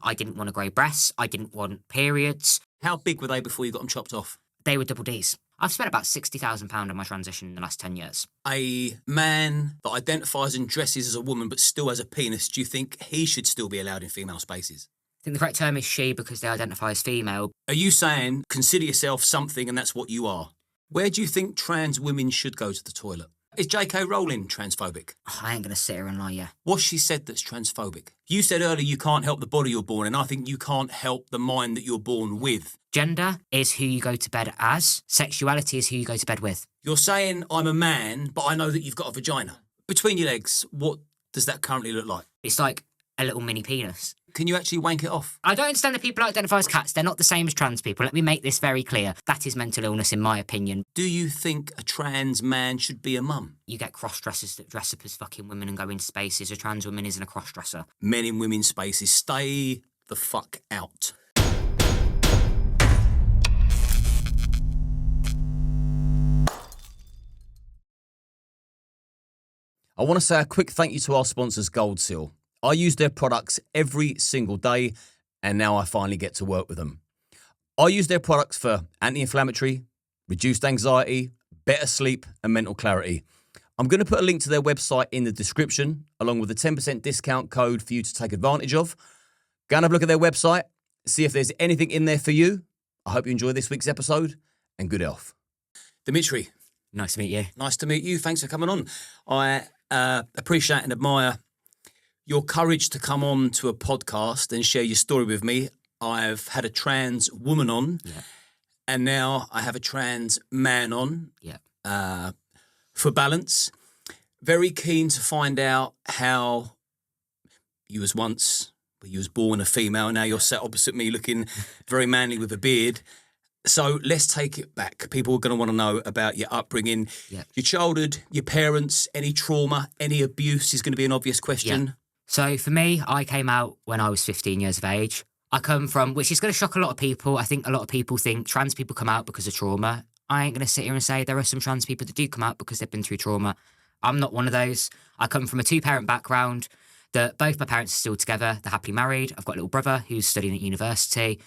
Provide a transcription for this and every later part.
I didn't want to grow breasts. I didn't want periods. How big were they before you got them chopped off? They were double Ds. I've spent about £60,000 on my transition in the last 10 years. A man that identifies and dresses as a woman but still has a penis, do you think he should still be allowed in female spaces? I think the correct term is she because they identify as female. Are you saying consider yourself something and that's what you are? Where do you think trans women should go to the toilet? Is J.K. Rowling transphobic? Oh, I ain't going to sit here and lie, yeah. What's she said that's transphobic? You said earlier you can't help the body you're born in. I think you can't help the mind that you're born with. Gender is who you go to bed as. Sexuality is who you go to bed with. You're saying I'm a man, but I know that you've got a vagina. Between your legs, what does that currently look like? It's like a little mini penis. Can you actually wank it off? I don't understand the people who identify as cats. They're not the same as trans people. Let me make this very clear. That is mental illness, in my opinion. Do you think a trans man should be a mum? You get cross-dressers that dress up as fucking women and go into spaces. A trans woman isn't a cross-dresser. Men in women's spaces, stay the fuck out. I want to say a quick thank you to our sponsors, Gold Seal. I use their products every single day, and now I finally get to work with them. I use their products for anti-inflammatory, reduced anxiety, better sleep, and mental clarity. I'm going to put a link to their website in the description, along with a 10% discount code for you to take advantage of. Go and have a look at their website, see if there's anything in there for you. I hope you enjoy this week's episode, and good health. Dimitri. Nice to meet you. Nice to meet you. Thanks for coming on. I appreciate and admire your courage to come on to a podcast and share your story with me. I've had a trans woman on, and now I have a trans man on for balance. Very keen to find out how you was once, you was born a female, now you're sat opposite me looking very manly with a beard. So let's take it back. People are going to want to know about your upbringing, your childhood, your parents, any trauma, any abuse is going to be an obvious question. So for me, I came out when I was 15 years of age. I come from, which is going to shock a lot of people. I think a lot of people think trans people come out because of trauma. I ain't going to sit here and say there are some trans people that do come out because they've been through trauma. I'm not one of those. I come from a two-parent background that both my parents are still together. They're happily married. I've got a little brother who's studying at university.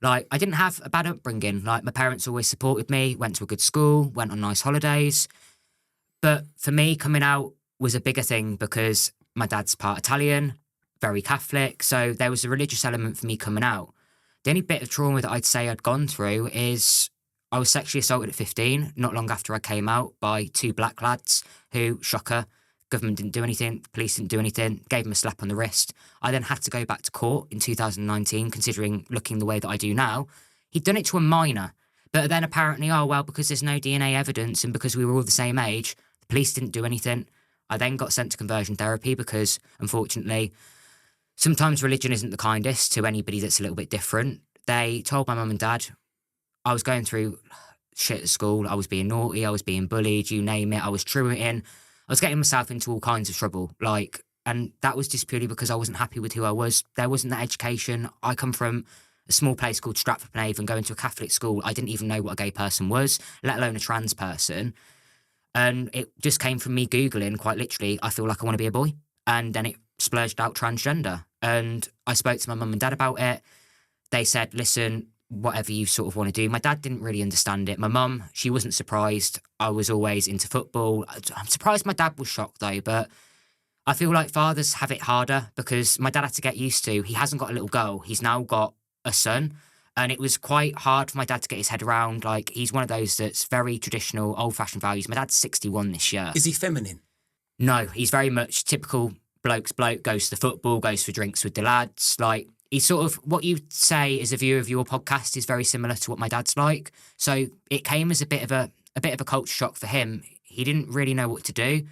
Like, I didn't have a bad upbringing. Like, my parents always supported me, went to a good school, went on nice holidays. But for me, coming out was a bigger thing because my dad's part Italian, very Catholic, so there was a religious element for me coming out. The only bit of trauma that I'd say I'd gone through is I was sexually assaulted at 15, not long after I came out, by two black lads who, shocker, government didn't do anything, police didn't do anything, gave them a slap on the wrist. I then had to go back to court in 2019, considering looking the way that I do now. He'd done it to a minor, but then apparently, because there's no DNA evidence and because we were all the same age, the police didn't do anything. I then got sent to conversion therapy because, unfortunately, sometimes religion isn't the kindest to anybody that's a little bit different. They told my mum and dad I was going through shit at school. I was being naughty. I was being bullied. You name it. I was truanting. I was getting myself into all kinds of trouble. And that was just purely because I wasn't happy with who I was. There wasn't that education. I come from a small place called Stratford-upon-Avon, going to a Catholic school. I didn't even know what a gay person was, let alone a trans person. And it just came from me Googling, quite literally, I feel like I want to be a boy. And then it splurged out transgender. And I spoke to my mum and dad about it. They said, listen, whatever you sort of want to do. My dad didn't really understand it. My mum, she wasn't surprised. I was always into football. I'm surprised my dad was shocked though, but I feel like fathers have it harder because my dad had to get used to, he hasn't got a little girl. He's now got a son. And it was quite hard for my dad to get his head around. Like, he's one of those that's very traditional, old-fashioned values. My dad's 61 this year. Is he feminine? No, he's very much typical bloke's bloke, goes to the football, goes for drinks with the lads. Like, he's sort of, what you say as a viewer of your podcast is very similar to what my dad's like. So it came as a bit of a culture shock for him. He didn't really know what to do.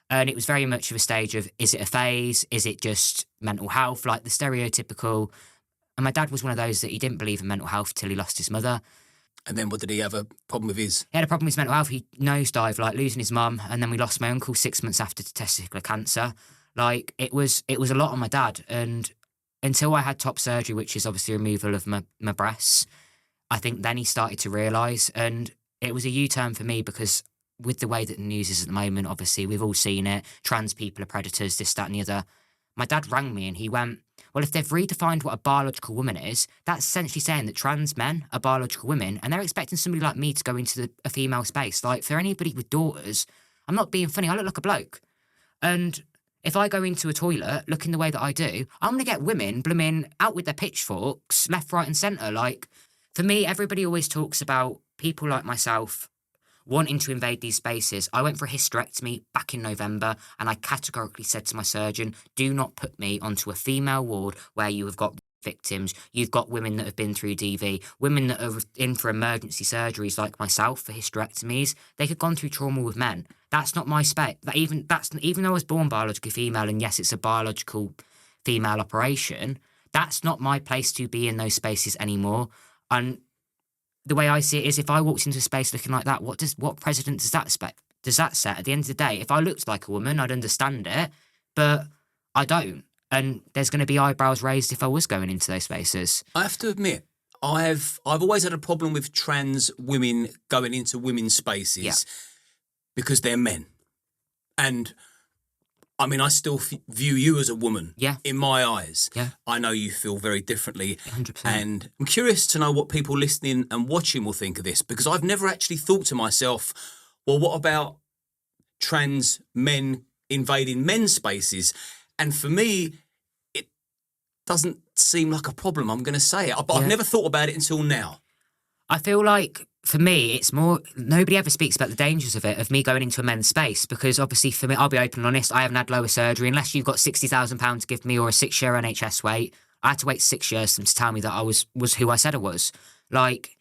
And it was very much of a stage of, is it a phase? Is it just mental health? Like the stereotypical. And my dad was one of those that he didn't believe in mental health till he lost his mother. And then what, did he have a problem with his? He had a problem with his mental health. He nosedived, like losing his mum. And then we lost my uncle 6 months after to testicular cancer. Like, it was a lot on my dad. And until I had top surgery, which is obviously removal of my breasts, I think then he started to realise. And it was a U-turn for me because with the way that the news is at the moment, obviously, we've all seen it. Trans people are predators, this, that and the other. my dad rang me and he went, well, if they've redefined what a biological woman is, that's essentially saying that trans men are biological women, and they're expecting somebody like me to go into a female space. Like, for anybody with daughters, I'm not being funny, I look like a bloke. And if I go into a toilet looking the way that I do, I'm going to get women blooming out with their pitchforks, left, right and centre. Like, for me, everybody always talks about people like myself wanting to invade these spaces. I went for a hysterectomy back in November, and I categorically said to my surgeon, do not put me onto a female ward where you have got victims, you've got women that have been through DV, women that are in for emergency surgeries like myself for hysterectomies. They have gone through trauma with men. That's not my space. Even though I was born biologically female, and yes, it's a biological female operation, that's not my place to be in those spaces anymore. And the way I see it is, if I walked into a space looking like that, what precedent does that set? At the end of the day, if I looked like a woman, I'd understand it, but I don't. And there's going to be eyebrows raised if I was going into those spaces. I have to admit, I've always had a problem with trans women going into women's spaces because they're men. And I mean, I still view you as a woman in my eyes. Yeah. I know you feel very differently. 100%. And I'm curious to know what people listening and watching will think of this, because I've never actually thought to myself, well, what about trans men invading men's spaces? And for me, it doesn't seem like a problem, I'm going to say it. But I've never thought about it until now. I feel like, for me, it's more, nobody ever speaks about the dangers of it, of me going into a men's space, because obviously for me, I'll be open and honest, I haven't had lower surgery. Unless you've got £60,000 to give me or a 6-year NHS wait, I had to wait 6 years for them to tell me that I was who I said I was. Like,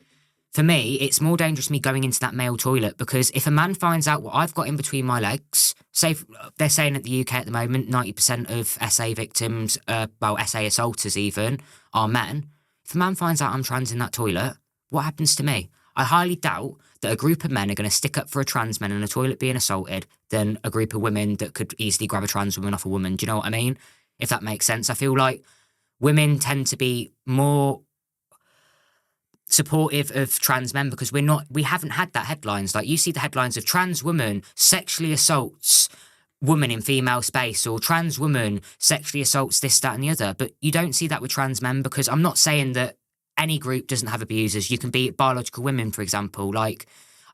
for me, it's more dangerous me going into that male toilet, because if a man finds out what I've got in between my legs, say they're saying at the UK at the moment, 90% of SA victims, SA assaulters even, are men. If a man finds out I'm trans in that toilet, what happens to me? I highly doubt that a group of men are going to stick up for a trans man in a toilet being assaulted than a group of women that could easily grab a trans woman off a woman. Do you know what I mean? If that makes sense. I feel like women tend to be more supportive of trans men because we haven't had that headlines. Like, you see the headlines of trans woman sexually assaults woman in female space, or trans woman sexually assaults this, that and the other. But you don't see that with trans men, because I'm not saying that any group doesn't have abusers. You can be biological women, for example. Like,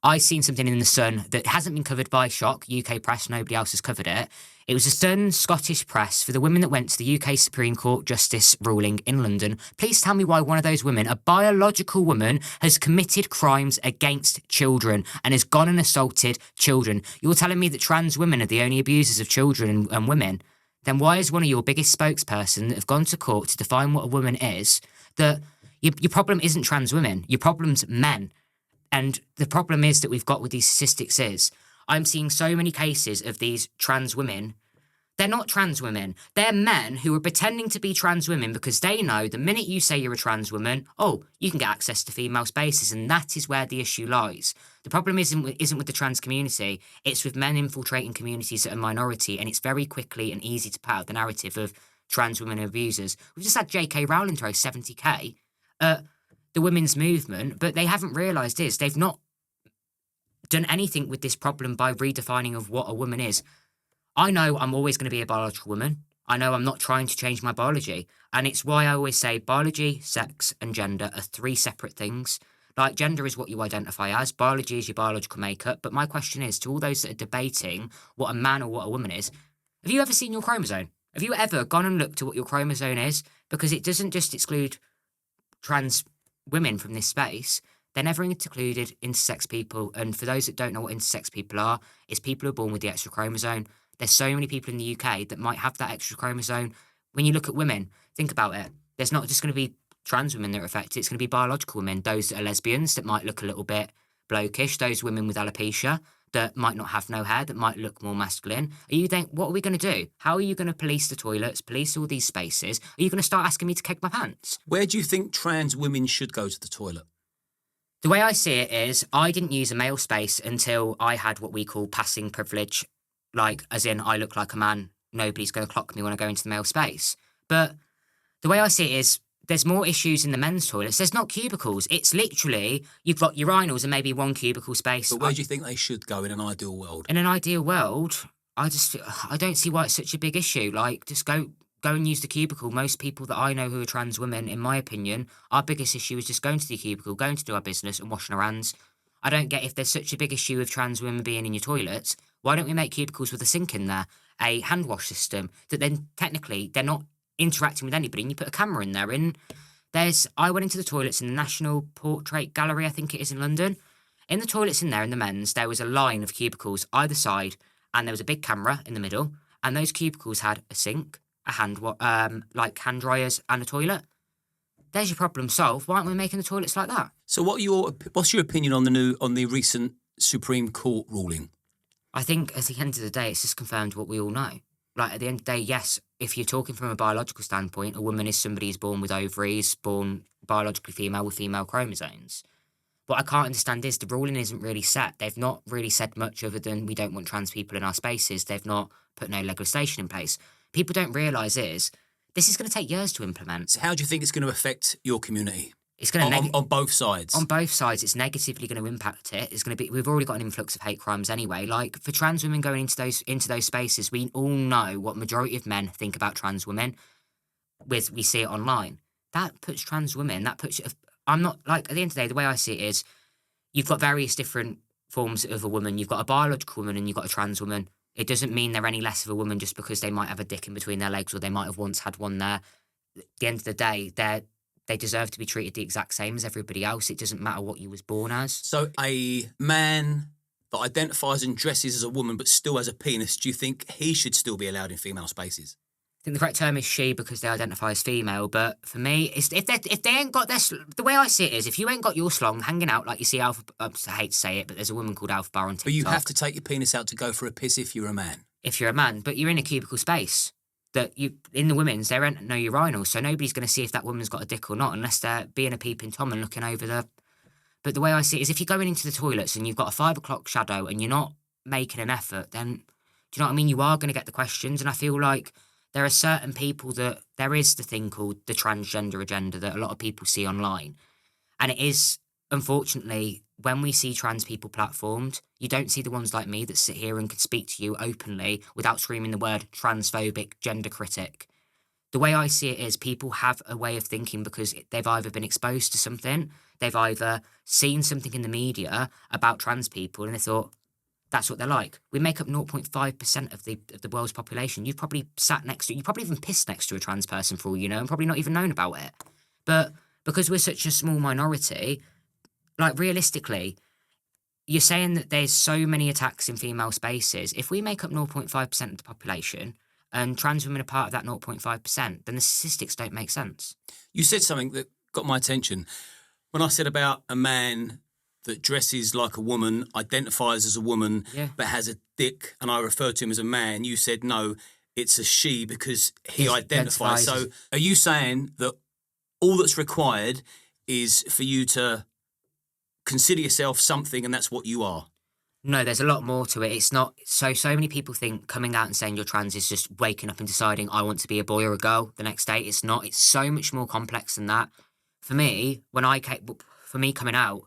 I seen something in The Sun that hasn't been covered by Shock, UK press, nobody else has covered it. It was The Sun Scottish press for the women that went to the UK Supreme Court Justice ruling in London. Please tell me why one of those women, a biological woman, has committed crimes against children and has gone and assaulted children. You're telling me that trans women are the only abusers of children and women? Then why is one of your biggest spokesperson that have gone to court to define what a woman is, that your problem isn't trans women, your problem's men? And the problem is that we've got with these statistics is, I'm seeing so many cases of these trans women. They're not trans women. They're men who are pretending to be trans women because they know the minute you say you're a trans woman, you can get access to female spaces, and that is where the issue lies. The problem isn't with the trans community, it's with men infiltrating communities that are minority, and it's very quickly and easy to put out the narrative of trans women abusers. We've just had J.K. Rowling throw 70k at the women's movement, but they haven't realised is they've not done anything with this problem by redefining of what a woman is. I know I'm always going to be a biological woman. I know I'm not trying to change my biology. And it's why I always say biology, sex and gender are 3 separate things. Like, gender is what you identify as. Biology is your biological makeup. But my question is, to all those that are debating what a man or what a woman is, have you ever seen your chromosome? Have you ever gone and looked at what your chromosome is? Because it doesn't just exclude trans women from this space. They're never included intersex people. And for those that don't know what intersex people are, it's people who are born with the extra chromosome. There's so many people in the UK that might have that extra chromosome. When you look at women, think about it. There's not just going to be trans women that are affected. It's going to be biological women, those that are lesbians that might look a little bit blokish, those women with alopecia that might not have no hair, that might look more masculine. What are we going to do? How are you going to police the toilets, police all these spaces? Are you going to start asking me to keg my pants? Where do you think trans women should go to the toilet? The way I see it is, I didn't use a male space until I had what we call passing privilege. Like, as in, I look like a man, nobody's going to clock me when I go into the male space. But the way I see it is, there's more issues in the men's toilets. There's not cubicles. It's literally, you've got urinals and maybe 1 cubicle space. But where do you think they should go in an ideal world? In an ideal world, I don't see why it's such a big issue. Like, just go go and use the cubicle. Most people that I know who are trans women, in my opinion, our biggest issue is just going to the cubicle, going to do our business and washing our hands. I don't get, if there's such a big issue with trans women being in your toilets, why don't we make cubicles with a sink in there, a hand wash system, that then technically they're not interacting with anybody, and you put a camera in there. And I went into the toilets in the National Portrait Gallery, I think it is, in London. In the toilets in there, in the men's, there was a line of cubicles either side, and there was a big camera in the middle, and those cubicles had a sink, a hand dryers, and a toilet. There's your problem solved. Why aren't we making the toilets like that? So what's your opinion on the recent Supreme Court ruling? I think at the end of the day, it's just confirmed what we all know. Like, at the end of the day, yes, if you're talking from a biological standpoint, a woman is somebody who's born with ovaries, born biologically female with female chromosomes. What I can't understand is the ruling isn't really set. They've not really said much other than we don't want trans people in our spaces. They've not put no legislation in place. People don't realise this is going to take years to implement. So how do you think it's going to affect your community? It's going to on both sides. On both sides, it's negatively going to impact it. It's going to be. We've already got an influx of hate crimes anyway. Like, for trans women going into those spaces, we all know what majority of men think about trans women. We see it online. That puts trans women. I'm not, like, at the end of the day, the way I see it is, you've got various different forms of a woman. You've got a biological woman and you've got a trans woman. It doesn't mean they're any less of a woman just because they might have a dick in between their legs or they might have once had one there. At the end of the day, they deserve to be treated the exact same as everybody else. It doesn't matter what you was born as. So a man that identifies and dresses as a woman but still has a penis, do you think he should still be allowed in female spaces? I think the correct term is she because they identify as female. But for me, if they ain't got the way I see it is, if you ain't got your slong hanging out like you see Alpha, I hate to say it, but there's a woman called Alpha Bar on TikTok. But you have to take your penis out to go for a piss if you're a man. If you're a man, but you're in a cubicle space. In the women's, there ain't no urinals, so nobody's going to see if that woman's got a dick or not unless they're being a peeping Tom and looking over the... But the way I see it is, if you're going into the toilets and you've got a 5 o'clock shadow and you're not making an effort, then, do you know what I mean? You are going to get the questions, and I feel like there are certain people that... There is the thing called the transgender agenda that a lot of people see online. And it is, unfortunately, when we see trans people platformed, you don't see the ones like me that sit here and can speak to you openly without screaming the word transphobic, gender critic. The way I see it is, people have a way of thinking because they've either been exposed to something, they've either seen something in the media about trans people and they thought, that's what they're like. We make up 0.5% of the world's population. You've probably you probably even pissed next to a trans person for all you know and probably not even known about it. But because we're such a small minority, like, realistically, you're saying that there's so many attacks in female spaces. If we make up 0.5% of the population and trans women are part of that 0.5%, then the statistics don't make sense. You said something that got my attention. When I said about a man that dresses like a woman, identifies as a woman, but has a dick, and I refer to him as a man, you said, no, it's a she because he identifies. So are you saying that all that's required is for you to consider yourself something and that's what you are? No, there's a lot more to it. It's not... So many people think coming out and saying you're trans is just waking up and deciding I want to be a boy or a girl the next day. It's not. It's so much more complex than that. For me, coming out,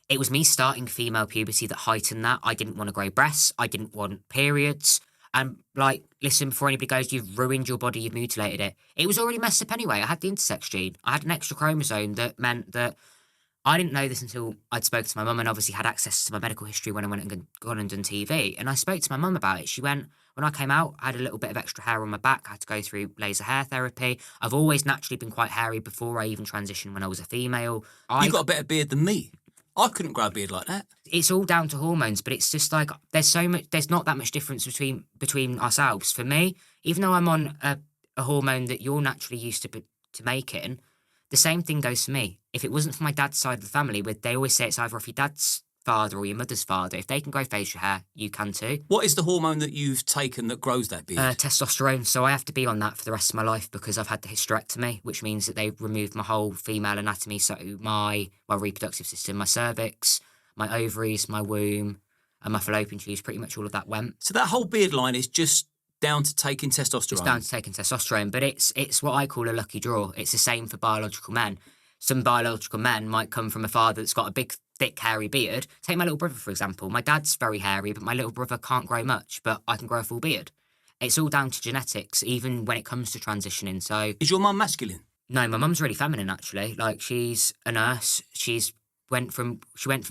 it was me starting female puberty that heightened that. I didn't want to grow breasts. I didn't want periods. And, like, listen, before anybody goes, you've ruined your body, you've mutilated it. It was already messed up anyway. I had the intersex gene. I had an extra chromosome that meant that... I didn't know this until I'd spoken to my mum and obviously had access to my medical history when I went and gone and done TV. And I spoke to my mum about it. She went, when I came out, I had a little bit of extra hair on my back. I had to go through laser hair therapy. I've always naturally been quite hairy before I even transitioned when I was a female. You got a better beard than me. I couldn't grow a beard like that. It's all down to hormones, but it's just like, there's not that much difference between ourselves. For me, even though I'm on a hormone that you're naturally used to making, the same thing goes for me. If it wasn't for my dad's side of the family, they always say it's either off your dad's father or your mother's father. If they can grow facial hair, you can too. What is the hormone that you've taken that grows that beard? Testosterone. So I have to be on that for the rest of my life because I've had the hysterectomy, which means that they've removed my whole female anatomy. So my reproductive system, my cervix, my ovaries, my womb, and my fallopian tubes, pretty much all of that went. So that whole beard line is just down to taking testosterone? It's down to taking testosterone, but it's what I call a lucky draw. It's the same for biological men. Some biological men might come from a father that's got a big, thick, hairy beard. Take my little brother, for example. My dad's very hairy, but my little brother can't grow much, but I can grow a full beard. it's all down to genetics, even when it comes to transitioning. So, Is your mum masculine? no, my mum's really feminine actually. Like, she's a nurse. She went from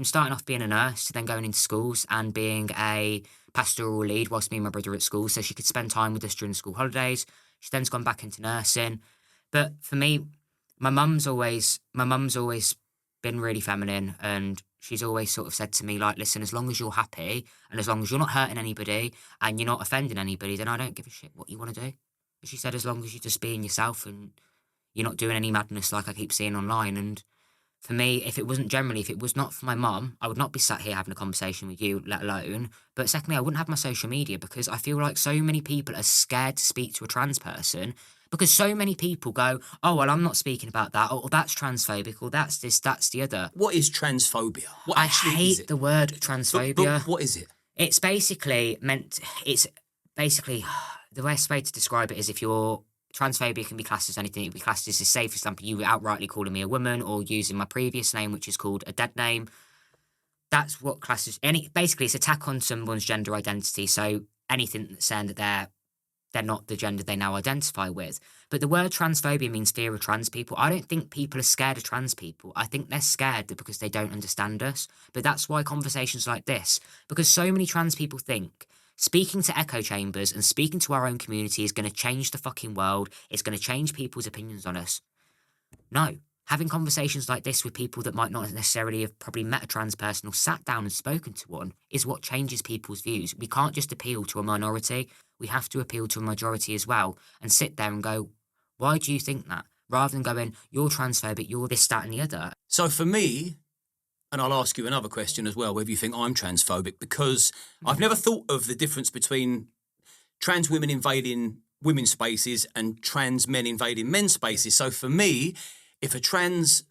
starting off being a nurse to then going into schools and being a pastoral lead whilst me and my brother were at school, so she could spend time with us during school holidays. She's then gone back into nursing. But for me, my mum's always been really feminine, and she's always sort of said to me, like, listen, as long as you're happy and as long as you're not hurting anybody and you're not offending anybody, then I don't give a shit what you want to do. She said, as long as you're just being yourself and you're not doing any madness like I keep seeing online. And for me, if it was not for my mum, I would not be sat here having a conversation with you, let alone. But secondly, I wouldn't have my social media, because I feel like so many people are scared to speak to a trans person, because so many people go, oh, well, I'm not speaking about that, or that's transphobic, or that's this, that's the other. What is transphobia? What I actually is hate it? the word transphobia. But what is it? It's basically the best way to describe it is, if you're transphobia can be classed as anything. It can be classed as, say, for example, you outrightly calling me a woman, or using my previous name, which is called a dead name. That's what classes basically, it's attack on someone's gender identity. So anything that's saying that they're not the gender they now identify with. But the word transphobia means fear of trans people. I don't think people are scared of trans people. I think they're scared because they don't understand us. But that's why conversations like this, because so many trans people think speaking to echo chambers and speaking to our own community is going to change the fucking world. It's going to change people's opinions on us. No. Having conversations like this with people that might not necessarily have probably met a trans person or sat down and spoken to one is what changes people's views. We can't just appeal to a minority. We have to appeal to a majority as well, and sit there and go, why do you think that? Rather than going, you're transphobic, you're this, that and the other. So for me, and I'll ask you another question as well, whether you think I'm transphobic, because I've never thought of the difference between trans women invading women's spaces and trans men invading men's spaces. So for me, if a trans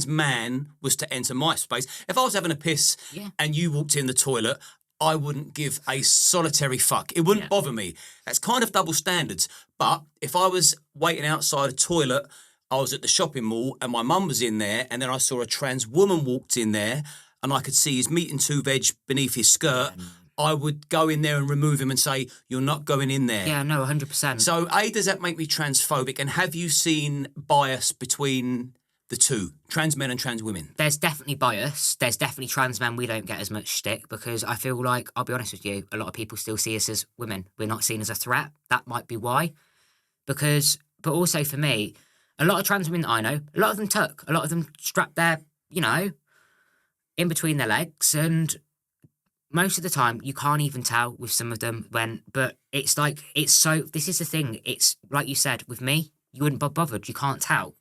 man was to enter my space, if I was having a piss and you walked in the toilet, I wouldn't give a solitary fuck. It wouldn't bother me. That's kind of double standards. But if I was waiting outside a toilet, I was at the shopping mall and my mum was in there, and then I saw a trans woman walked in there and I could see his meat and two veg beneath his skirt, I would go in there and remove him and say, you're not going in there. Yeah, no, 100%. So, A, does that make me transphobic? And have you seen bias between the two, trans men and trans women? There's definitely bias. There's definitely trans men we don't get as much shtick, because I feel like, I'll be honest with you, a lot of people still see us as women. We're not seen as a threat. That might be why. But also for me, a lot of trans women that I know, a lot of them tuck. A lot of them strap their, in between their legs, and most of the time you can't even tell with some of them but it's like, this is the thing. It's like you said, with me, you wouldn't be bothered. You can't tell.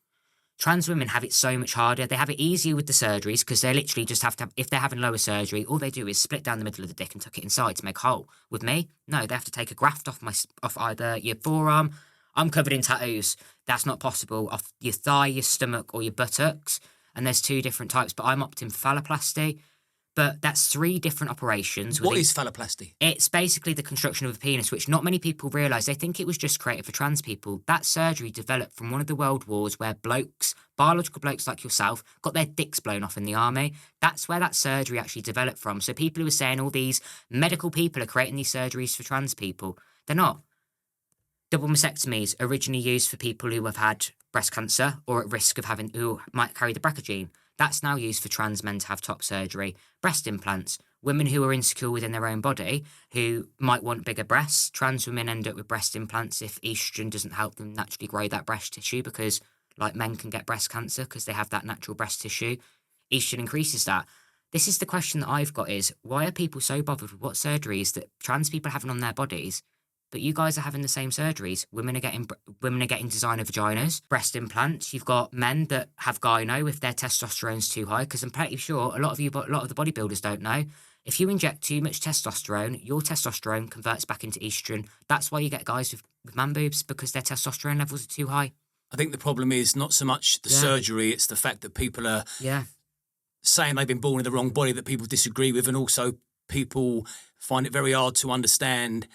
Trans women have it so much harder. They have it easier with the surgeries, because they literally just have to, if they're having lower surgery, all they do is split down the middle of the dick and tuck it inside to make a hole. With me, no, they have to take a graft off either your forearm. I'm covered in tattoos. That's not possible. Off your thigh, your stomach, or your buttocks. And there's two different types, but I'm opting for phalloplasty. But that's 3 different operations. What is phalloplasty? It's basically the construction of a penis, which not many people realise. They think it was just created for trans people. That surgery developed from one of the world wars where biological blokes like yourself, got their dicks blown off in the army. That's where that surgery actually developed from. So people who are saying all these medical people are creating these surgeries for trans people, they're not. Double mastectomies originally used for people who have had breast cancer or at risk of who might carry the BRCA gene. That's now used for trans men to have top surgery. Breast implants. Women who are insecure within their own body, who might want bigger breasts. Trans women end up with breast implants if estrogen doesn't help them naturally grow that breast tissue, because like men can get breast cancer because they have that natural breast tissue. Estrogen increases that. This is the question that I've got is, why are people so bothered with what surgeries that trans people are having on their bodies, but you guys are having the same surgeries? Women are getting designer vaginas, breast implants. You've got men that have gyno if their testosterone's too high, because I'm pretty sure a lot of the bodybuilders don't know. If you inject too much testosterone, your testosterone converts back into estrogen. That's why you get guys with man boobs, because their testosterone levels are too high. I think the problem is not so much the surgery, it's the fact that people are saying they've been born in the wrong body that people disagree with, and also people find it very hard to understand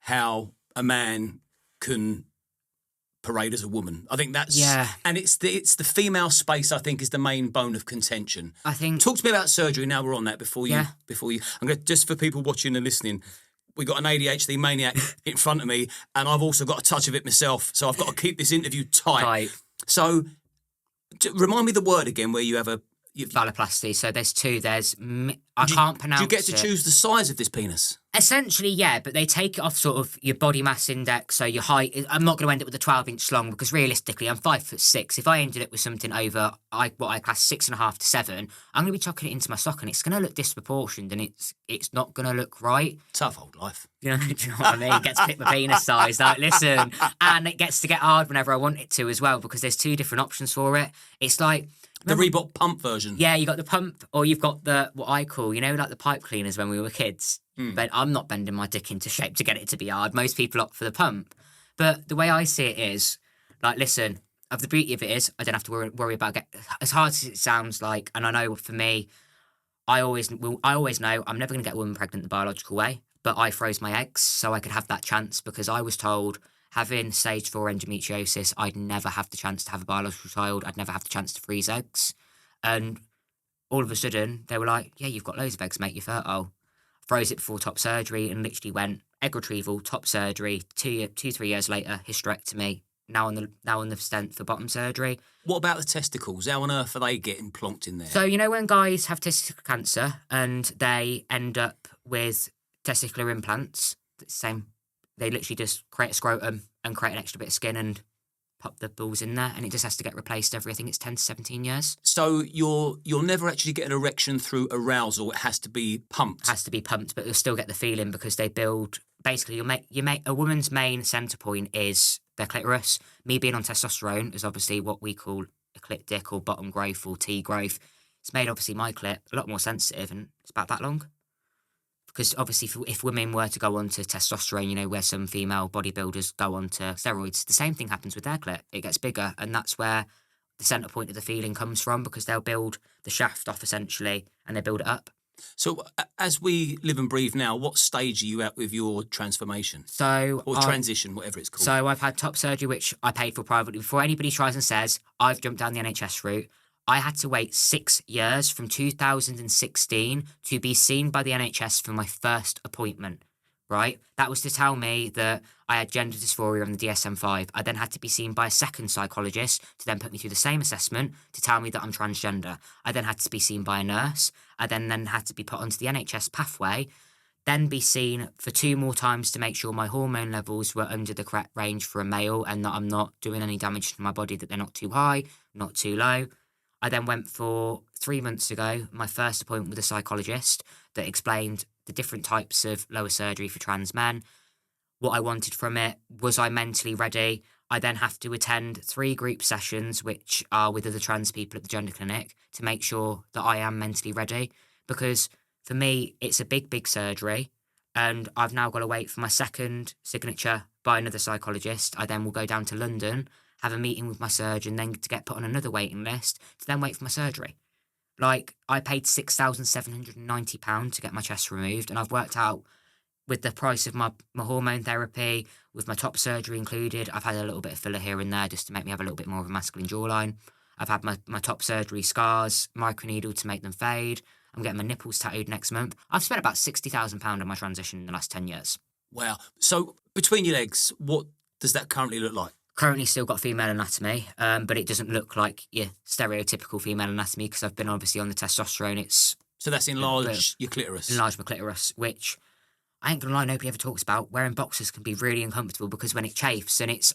how a man can parade as a woman. I think that's and it's the female space, I think, is the main bone of contention. I think. Talk to me about surgery now we're on that before you I'm going to, just for people watching and listening, we got an ADHD maniac in front of me, and I've also got a touch of it myself, so I've got to keep this interview tight. So, remind me the word again where you have a... Phalloplasty. So there's two. I can't pronounce it. Do you get to choose the size of this penis? Essentially, yeah, but they take it off sort of your body mass index, so your height. I'm not going to end up with a 12-inch long because realistically, I'm 5'6". If I ended up with something over what I class 6.5 to 7, I'm going to be chucking it into my sock, and it's going to look disproportioned, and it's not going to look right. Tough old life. Do you know what I mean? It gets to pick my penis size. Like, listen, and it gets to get hard whenever I want it to as well because there's two different options for it. It's like. The Reebok pump version. Yeah, you got the pump, or you've got what I call, like the pipe cleaners when we were kids. But I'm not bending my dick into shape to get it to be hard. Most people opt for the pump. But the way I see it is, like, listen, the beauty of it is I don't have to worry about as hard as it sounds like. And I know for me, I always know I'm never going to get a woman pregnant the biological way. But I froze my eggs so I could have that chance because I was told, having stage 4 endometriosis, I'd never have the chance to have a biological child. I'd never have the chance to freeze eggs. And all of a sudden, they were like, yeah, you've got loads of eggs, mate, you're fertile. Froze it before top surgery and literally went egg retrieval, top surgery, 3 years later, hysterectomy, now on the stent for bottom surgery. What about the testicles? How on earth are they getting plonked in there? So, when guys have testicular cancer and they end up with testicular implants, it's the same. They literally just create a scrotum and create an extra bit of skin and pop the balls in there, and it just has to get replaced every, I think it's 10 to 17 years. So you'll never actually get an erection through arousal. It has to be pumped. It has to be pumped, but you'll still get the feeling because they build... Basically, a woman's main centre point is their clitoris. Me being on testosterone is obviously what we call a clit dick or bottom growth or T growth. It's made, obviously, my clit a lot more sensitive, and it's about that long. Because obviously, if women were to go on to testosterone, where some female bodybuilders go on to steroids, the same thing happens with their clit. It gets bigger, and that's where the centre point of the feeling comes from, because they'll build the shaft off, essentially, and they build it up. So as we live and breathe now, what stage are you at with your transformation? Or transition, whatever it's called? So I've had top surgery, which I paid for privately. Before anybody tries and says, I've jumped down the NHS route, I had to wait 6 years from 2016 to be seen by the NHS for my first appointment, right? That was to tell me that I had gender dysphoria on the DSM-5. I then had to be seen by a second psychologist to then put me through the same assessment to tell me that I'm transgender. I then had to be seen by a nurse. I then had to be put onto the NHS pathway, then be seen for 2 more times to make sure my hormone levels were under the correct range for a male and that I'm not doing any damage to my body, that they're not too high, not too low. I then went for 3 months ago, my first appointment with a psychologist that explained the different types of lower surgery for trans men, what I wanted from it, was I mentally ready. I then have to attend 3 group sessions, which are with other trans people at the gender clinic, to make sure that I am mentally ready. Because for me, it's a big, big surgery, and I've now got to wait for my second signature by another psychologist. I then will go down to London, have a meeting with my surgeon, then to get put on another waiting list, to then wait for my surgery. Like, I paid £6,790 to get my chest removed, and I've worked out with the price of my hormone therapy, with my top surgery included, I've had a little bit of filler here and there just to make me have a little bit more of a masculine jawline. I've had my top surgery scars, microneedle to make them fade. I'm getting my nipples tattooed next month. I've spent about £60,000 on my transition in the last 10 years. Wow. So, between your legs, what does that currently look like? Currently still got female anatomy, but it doesn't look like your stereotypical female anatomy because I've been obviously on the testosterone. So that's enlarged your clitoris? Enlarged my clitoris, which I ain't gonna lie, nobody ever talks about. Wearing boxers can be really uncomfortable because when it chafes, and it's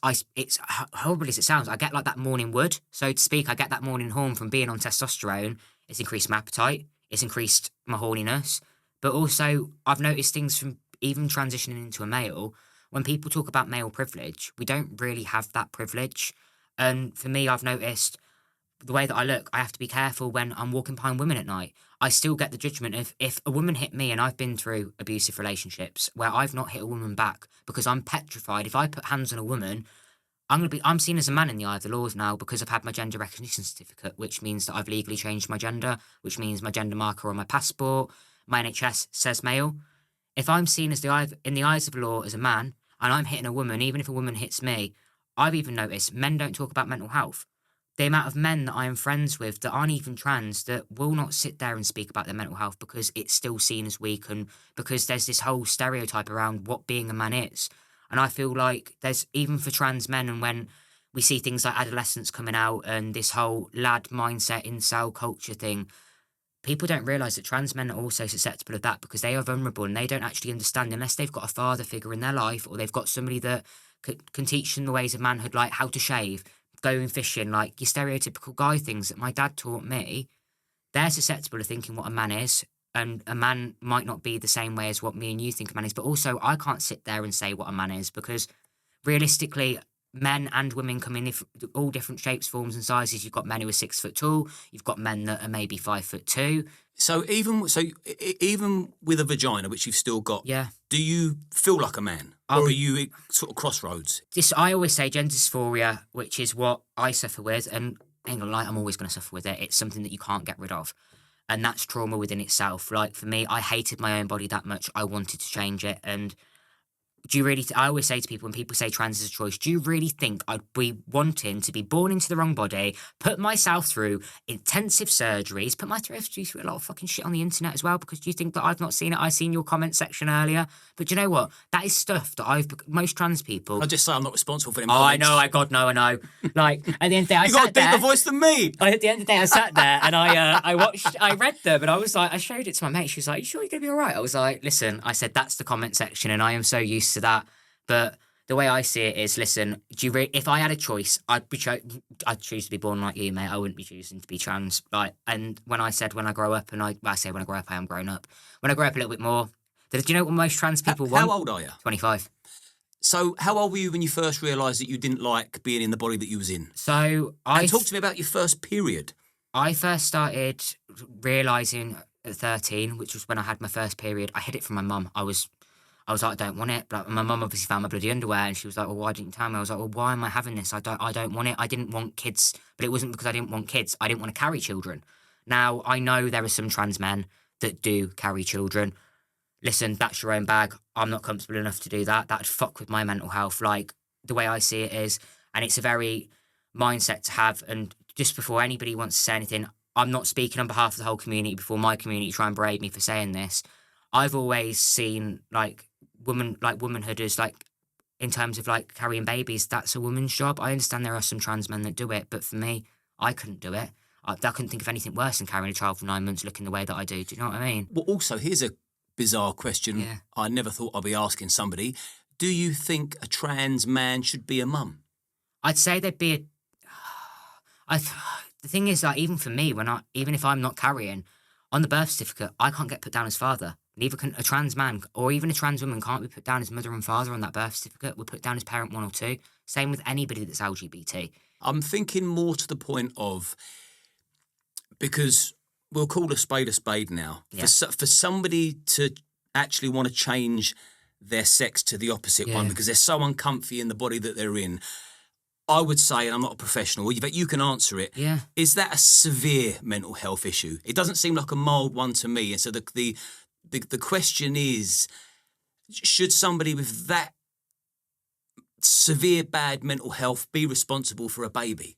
horrible as it sounds, I get like that morning wood, so to speak. I get that morning horn from being on testosterone. It's increased my appetite, it's increased my horniness, but also I've noticed things from even transitioning into a male. When people talk about male privilege, we don't really have that privilege. And for me, I've noticed the way that I look, I have to be careful when I'm walking behind women at night. I still get the judgment of if a woman hit me, and I've been through abusive relationships where I've not hit a woman back because I'm petrified. If I put hands on a woman, I'm seen as a man in the eye of the laws now because I've had my gender recognition certificate, which means that I've legally changed my gender, which means my gender marker on my passport, my NHS says male. If I'm seen as in the eyes of the law as a man, and I'm hitting a woman, even if a woman hits me, I've even noticed men don't talk about mental health. the amount of men that I am friends with that aren't even trans that will not sit there and speak about their mental health because it's still seen as weak and because there's this whole stereotype around what being a man is. And I feel like there's, even for trans men, and when we see things like adolescence coming out and this whole lad mindset, incel culture thing, people don't realise that trans men are also susceptible of that because they are vulnerable and they don't actually understand unless they've got a father figure in their life or they've got somebody that can teach them the ways of manhood, like how to shave, going fishing, like your stereotypical guy things that my dad taught me. They're susceptible to thinking what a man is, and a man might not be the same way as what me and you think a man is. But also, I can't sit there and say what a man is because realistically, men and women come in all different shapes, forms, and sizes. You've got men who are 6 foot tall. You've got men that are maybe 5'2". So even with a vagina, which you've still got, Yeah. do you feel like a man, or are you at sort of crossroads? I always say gender dysphoria, which is what I suffer with, and ain't gonna lie, I'm always gonna suffer with it. It's something that you can't get rid of, and that's trauma within itself. Like for me, I hated my own body that much. I wanted to change it, and do you really? I always say to people when people say trans is a choice, do you really think I'd be wanting to be born into the wrong body, put myself through intensive surgeries, put my through a lot of fucking shit on the internet as well? Because do you think that I've not seen it? I seen your comment section earlier, but do you know what? That is stuff that most trans people. I just say I'm not responsible for them. Oh, I know. I know. Like at the end of the day, I you got a sat there. deeper voice than me. At the end of the day, I sat there and I read them and I was like, I showed it to my mate. She was like, "You sure you're gonna be all right?" I was like, "Listen," I said, "that's the comment section, and I am so used to that." But the way I see it is, listen, if I had a choice, I'd choose to be born like you, mate. I wouldn't be choosing to be trans. Like, and when I said when I grow up, and I say when I grow up, I am grown up. When I grow up a little bit more, do you know what most trans people want? How old are you? 25. So how old were you when you first realised that you didn't like being in the body that you was in? So talk to me about your first period. I first started realising at 13, which was when I had my first period. I hid it from my mum. I was like, I don't want it. But my mum obviously found my bloody underwear and she was like, well, why didn't you tell me? I was like, well, why am I having this? I don't want it. I didn't want kids. But it wasn't because I didn't want kids. I didn't want to carry children. Now, I know there are some trans men that do carry children. Listen, that's your own bag. I'm not comfortable enough to do that. That'd fuck with my mental health. Like, the way I see it is, and it's a very mindset to have. And just before anybody wants to say anything, I'm not speaking on behalf of the whole community before my community try and berate me for saying this. I've always seen, womanhood as, in terms of, carrying babies, that's a woman's job. I understand there are some trans men that do it, but for me, I couldn't do it. I couldn't think of anything worse than carrying a child for 9 months looking the way that I do. Do you know what I mean? Well, also, here's a bizarre question I never thought I'd be asking somebody. Do you think a trans man should be a mum? I'd say there'd be the thing is, even for me, even if I'm not carrying, on the birth certificate, I can't get put down as father. Neither can a trans man, or even a trans woman can't be put down as mother and father on that birth certificate. We're put down as parent 1 or 2. Same with anybody that's LGBT. I'm thinking more to the point of, because we'll call a spade now. Yeah. For somebody to actually want to change their sex to the opposite one because they're so uncomfy in the body that they're in, I would say, and I'm not a professional, but you can answer it. Yeah. Is that a severe mental health issue? It doesn't seem like a mild one to me. And so the question is, should somebody with that severe bad mental health be responsible for a baby?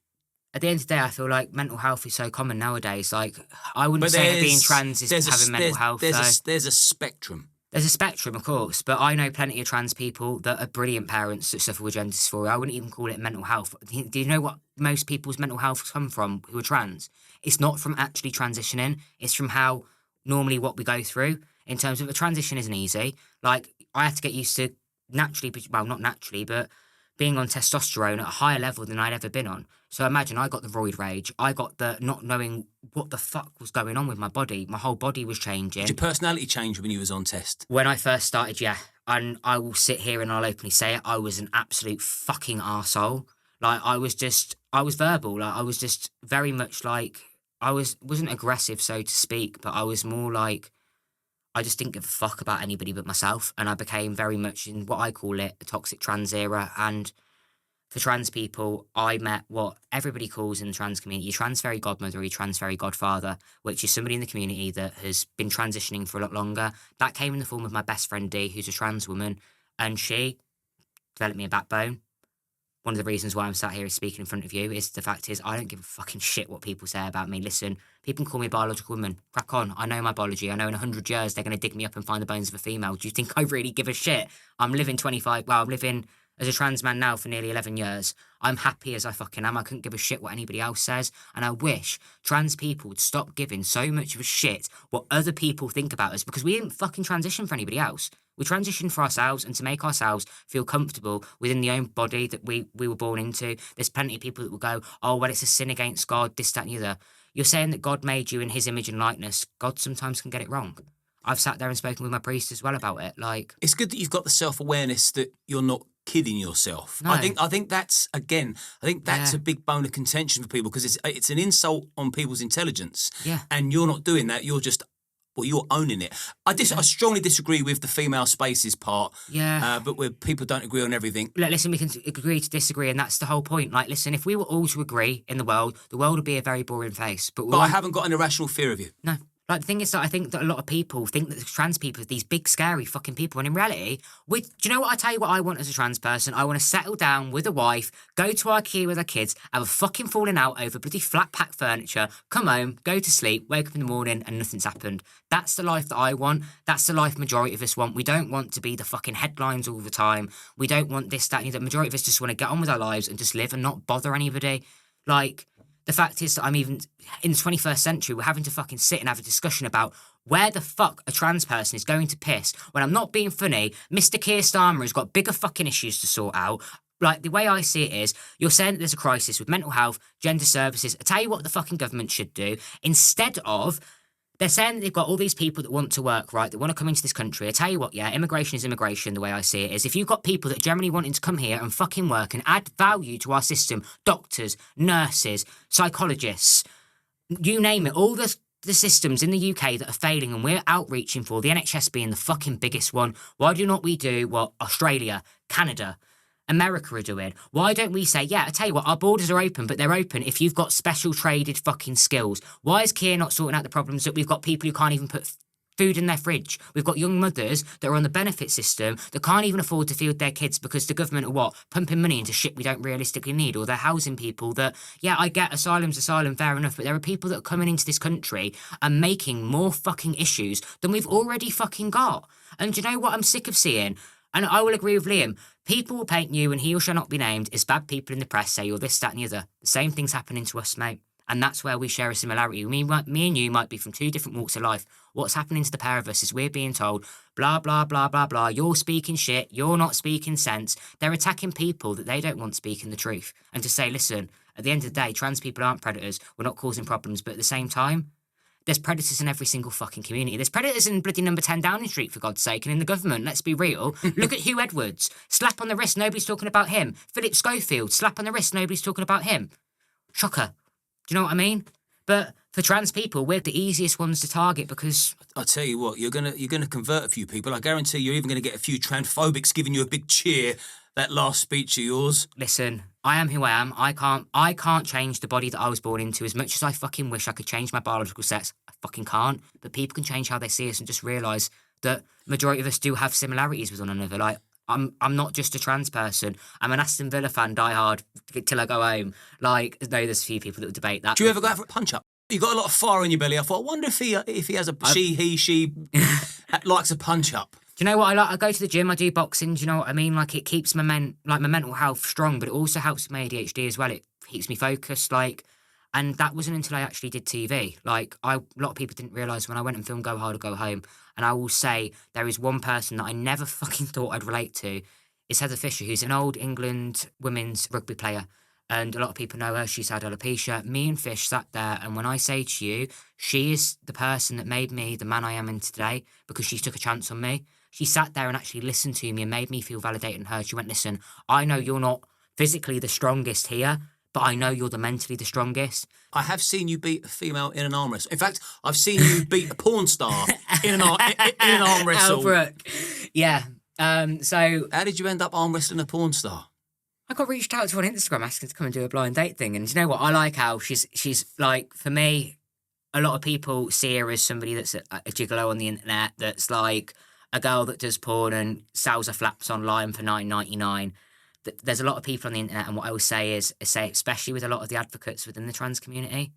At the end of the day, I feel like mental health is so common nowadays. Like, I wouldn't say that being trans is having mental health. There's a spectrum. There's a spectrum, of course, but I know plenty of trans people that are brilliant parents that suffer with gender dysphoria. I wouldn't even call it mental health. Do you know what most people's mental health come from who are trans? It's not from actually transitioning. It's from how normally what we go through in terms of a transition isn't easy. Like, I had to get used to naturally, well, not naturally, but being on testosterone at a higher level than I'd ever been on. So imagine I got the roid rage. I got the not knowing what the fuck was going on with my body. My whole body was changing. Did your personality change when you was on test? When I first started, yeah. And I will sit here and I'll openly say it. I was an absolute fucking arsehole. Like, I was verbal. Like, I was just very much like, wasn't aggressive, so to speak, but I was more like, I just didn't give a fuck about anybody but myself. And I became very much in what I call it, a toxic trans era. And for trans people, I met what everybody calls in the trans community a trans fairy godmother, a trans fairy godfather, which is somebody in the community that has been transitioning for a lot longer. That came in the form of my best friend Dee, who's a trans woman, and she developed me a backbone. one of the reasons why I'm sat here speaking in front of you is the fact is I don't give a fucking shit what people say about me. Listen, people can call me a biological woman. Crack on. I know my biology. I know in 100 years they're going to dig me up and find the bones of a female. Do you think I really give a shit? I'm living as a trans man now for nearly 11 years. I'm happy as I fucking am. I couldn't give a shit what anybody else says. And I wish trans people would stop giving so much of a shit what other people think about us, because we didn't fucking transition for anybody else. We transitioned for ourselves and to make ourselves feel comfortable within the own body that we were born into. There's plenty of people that will go, oh, well, it's a sin against God, this, that, and the other. You're saying that God made you in his image and likeness. God sometimes can get it wrong. I've sat there and spoken with my priest as well about it. Like, it's good that you've got the self-awareness that you're not kidding yourself. No. I think that's a big bone of contention for people, because it's an insult on people's intelligence. Yeah. And you're not doing that. You're owning it. I strongly disagree with the female spaces part. Yeah. But where people don't agree on everything. Listen, we can agree to disagree, and that's the whole point. Like, listen, if we were all to agree in the world would be a very boring place. But I haven't got an irrational fear of you. No. Like, the thing is that I think that a lot of people think that trans people are these big, scary fucking people. And in reality, do you know what? I tell you what I want as a trans person. I want to settle down with a wife, go to IKEA with our kids, have a fucking falling out over bloody flat pack furniture, come home, go to sleep, wake up in the morning and nothing's happened. That's the life that I want. That's the life majority of us want. We don't want to be the fucking headlines all the time. We don't want this, that, and the other. Majority of us just want to get on with our lives and just live and not bother anybody. Like, the fact is that I'm even in the 21st century, we're having to fucking sit and have a discussion about where the fuck a trans person is going to piss. When I'm not being funny, Mr. Keir Starmer has got bigger fucking issues to sort out. Like, the way I see it is, you're saying that there's a crisis with mental health, gender services. I tell you what the fucking government should do. Instead of, they're saying that they've got all these people that want to work, right, that want to come into this country. I tell you what, yeah, immigration is immigration, the way I see it is. If you've got people that are generally wanting to come here and fucking work and add value to our system, doctors, nurses, psychologists, you name it, all the systems in the UK that are failing and we're outreaching for, the NHS being the fucking biggest one, why do not we do what Australia, Canada, America are doing? Why don't we say, yeah, I tell you what, our borders are open, but they're open if you've got special traded fucking skills. Why is Keir not sorting out the problems that we've got people who can't even put food in their fridge? We've got young mothers that are on the benefit system that can't even afford to feed their kids because the government are pumping money into shit we don't realistically need, or they're housing people that, yeah, I get asylum, fair enough, but there are people that are coming into this country and making more fucking issues than we've already fucking got. And do you know what I'm sick of seeing? And I will agree with Liam. People will paint you, and he who shall not be named, as bad people in the press say you're this, that, and the other. The same thing's happening to us, mate. And that's where we share a similarity. Me and you might be from two different walks of life. What's happening to the pair of us is we're being told, blah, blah, blah, blah, blah, you're speaking shit, you're not speaking sense. They're attacking people that they don't want speaking the truth. And to say, listen, at the end of the day, trans people aren't predators, we're not causing problems, but at the same time, there's predators in every single fucking community. There's predators in bloody number 10 Downing Street, for God's sake, and in the government, let's be real. Look at Hugh Edwards. Slap on the wrist, nobody's talking about him. Philip Schofield, slap on the wrist, nobody's talking about him. Shocker. Do you know what I mean? But for trans people, we're the easiest ones to target because... I'll tell you what, you're gonna convert a few people. I guarantee you're even going to get a few transphobics giving you a big cheer, that last speech of yours. Listen, I am who I am. I can't change the body that I was born into. As much as I fucking wish I could change my biological sex, I fucking can't. But people can change how they see us and just realise that majority of us do have similarities with one another. Like, I'm not just a trans person. I'm an Aston Villa fan, die hard, till I go home. Like, no, there's a few people that would debate that. Do you ever go out for a punch-up? You got a lot of fire in your belly. I thought, I wonder if he has a she likes a punch-up. Do you know what I like? I go to the gym, I do boxing, do you know what I mean? Like, it keeps my mental health strong, but it also helps with my ADHD as well. It keeps me focused, like, and that wasn't until I actually did TV. Like, a lot of people didn't realise when I went and filmed Go Hard or Go Home, and I will say there is one person that I never fucking thought I'd relate to, is Heather Fisher, who's an old England women's rugby player. And a lot of people know her. She's had alopecia. Me and Fish sat there, and when I say to you, she is the person that made me the man I am in today because she took a chance on me. She sat there and actually listened to me and made me feel validated and heard. She went, listen, I know you're not physically the strongest here, but I know you're the mentally the strongest. I have seen you beat a female in an arm wrestle. In fact, I've seen you beat a porn star in an arm wrestle. Albrook. Yeah. So how did you end up arm wrestling a porn star? I got reached out to on Instagram asking to come and do a blind date thing. And you know what? I like how she's like, for me, a lot of people see her as somebody that's a gigolo on the internet, that's like a girl that does porn and sells her flaps online for $9.99. there's a lot of people on the internet, and what I will say is, especially with a lot of the advocates within the trans community,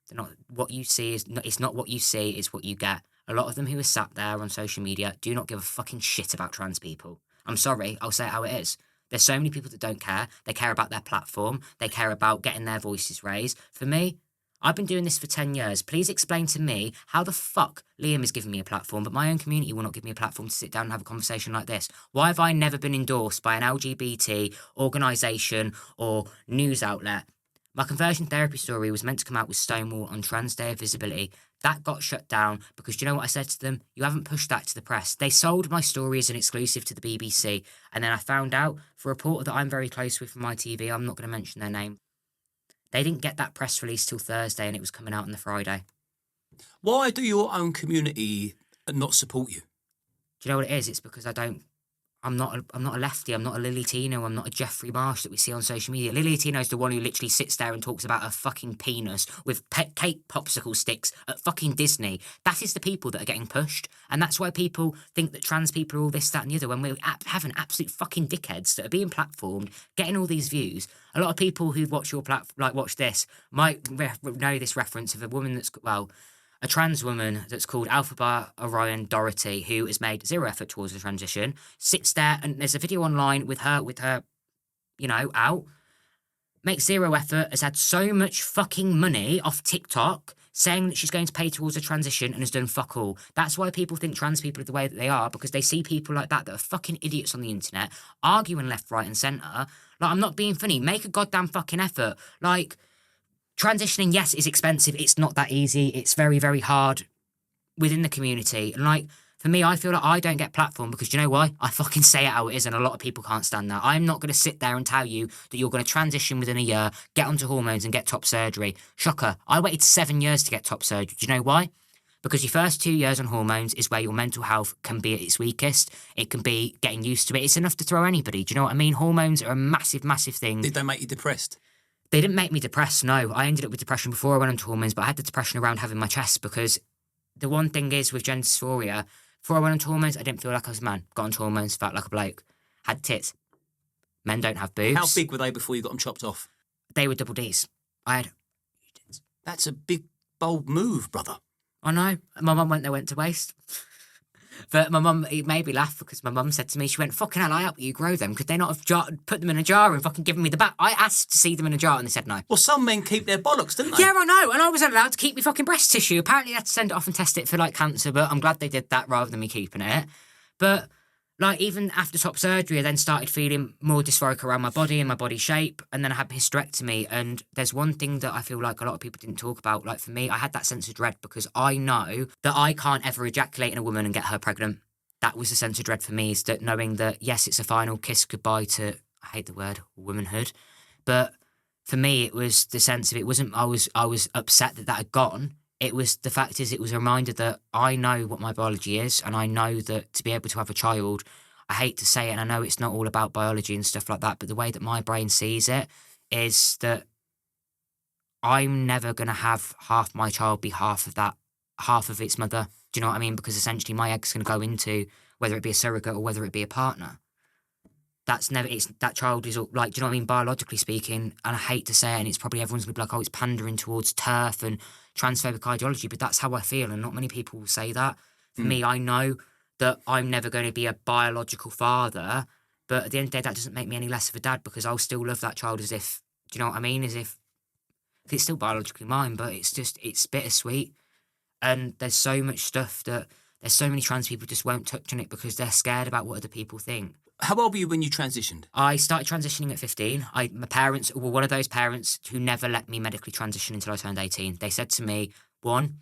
they're not what you see is not, it's not what you see, it's what you get. A lot of them who are sat there on social media do not give a fucking shit about trans people. I'm sorry, I'll say it how it is. There's so many people that don't care. They care about their platform. They care about getting their voices raised. For me, I've been doing this for 10 years. Please explain to me how the fuck Liam is giving me a platform, but my own community will not give me a platform to sit down and have a conversation like this. Why have I never been endorsed by an LGBT organisation or news outlet? My conversion therapy story was meant to come out with Stonewall on Trans Day of Visibility. That got shut down because, do you know what I said to them? You haven't pushed that to the press. They sold my story as an exclusive to the BBC. And then I found out for a reporter that I'm very close with from my TV, I'm not going to mention their name. They didn't get that press release till Thursday, and it was coming out on the Friday. Why do your own community not support you? Do you know what it is? It's because I'm not a lefty. I'm not a Lily Tino. I'm not a Jeffrey Marsh that we see on social media. Lily Tino's the one who literally sits there and talks about her fucking penis with cake popsicle sticks at fucking Disney. That is the people that are getting pushed. And that's why people think that trans people are all this, that and the other, when we're having absolute fucking dickheads that are being platformed, getting all these views. A lot of people who watch your watch this might know this reference of a woman that's, a trans woman that's called Alphaba Orion Dorothy, who has made zero effort towards the transition, sits there, and there's a video online with her, out, makes zero effort, has had so much fucking money off TikTok, saying that she's going to pay towards a transition and has done fuck all. That's why people think trans people are the way that they are, because they see people like that are fucking idiots on the internet, arguing left, right and centre. Like, I'm not being funny. Make a goddamn fucking effort. Like, transitioning, yes, is expensive. It's not that easy. It's very, very hard within the community. And like, for me, I feel like I don't get platform because, do you know why? I fucking say it how it is, and a lot of people can't stand that. I'm not going to sit there and tell you that you're going to transition within a year, get onto hormones and get top surgery. Shocker. I waited 7 years to get top surgery. Do you know why? Because your first 2 years on hormones is where your mental health can be at its weakest. It can be getting used to it. It's enough to throw anybody. Do you know what I mean? Hormones are a massive, massive thing. Did they make you depressed? They didn't make me depressed, no. I ended up with depression before I went onto hormones, but I had the depression around having my chest because the one thing is with gender dysphoria, before I went onto hormones, I didn't feel like I was a man. Got onto hormones, felt like a bloke. Had tits. Men don't have boobs. How big were they before you got them chopped off? They were double Ds. I had... That's a big, bold move, brother. I know. My mum went to waste. But my mum, it made me laugh because my mum said to me, she went, fucking hell, I help you grow them. Could they not have put them in a jar and fucking given me the back? I asked to see them in a jar and they said no. Well, some men keep their bollocks, didn't they? Yeah, I know. And I was allowed to keep my fucking breast tissue. Apparently, they had to send it off and test it for, like, cancer, but I'm glad they did that rather than me keeping it. But, like, even after top surgery, I then started feeling more dysphoric around my body and my body shape. And then I had hysterectomy. And there's one thing that I feel like a lot of people didn't talk about. Like, for me, I had that sense of dread because I know that I can't ever ejaculate in a woman and get her pregnant. That was the sense of dread for me, is that knowing that, yes, it's a final kiss goodbye to, I hate the word, womanhood. But for me, it was the sense of, it wasn't, I was upset that had gone. It was, the fact is, it was a reminder that I know what my biology is, and I know that to be able to have a child, I hate to say it, and I know it's not all about biology and stuff like that, but the way that my brain sees it is that I'm never going to have half my child be half of its mother. Do you know what I mean? Because essentially my egg's going to go into, whether it be a surrogate or whether it be a partner. That child is, like, do you know what I mean? Biologically speaking, and I hate to say it, and it's probably everyone's going to be like, oh, it's pandering towards TERF and transphobic ideology, but that's how I feel, and not many people will say that. For me, I know that I'm never going to be a biological father, but at the end of the day, that doesn't make me any less of a dad, because I'll still love that child as if, do you know what I mean? As if it's still biologically mine, but it's bittersweet. And there's so much stuff that there's so many trans people just won't touch on it because they're scared about what other people think. How old were you when you transitioned? I started transitioning at 15. My parents were one of those parents who never let me medically transition until I turned 18. They said to me, one,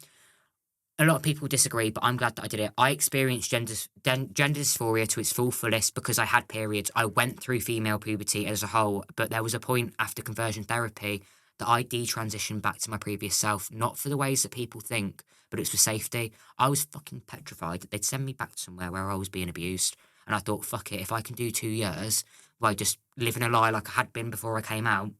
a lot of people disagree, but I'm glad that I did it. I experienced gender dysphoria to its fullest because I had periods. I went through female puberty as a whole, but there was a point after conversion therapy that I detransitioned back to my previous self, not for the ways that people think, but it's for safety. I was fucking petrified that they'd send me back somewhere where I was being abused. And I thought, fuck it, if I can do 2 years by just living a lie like I had been before I came out,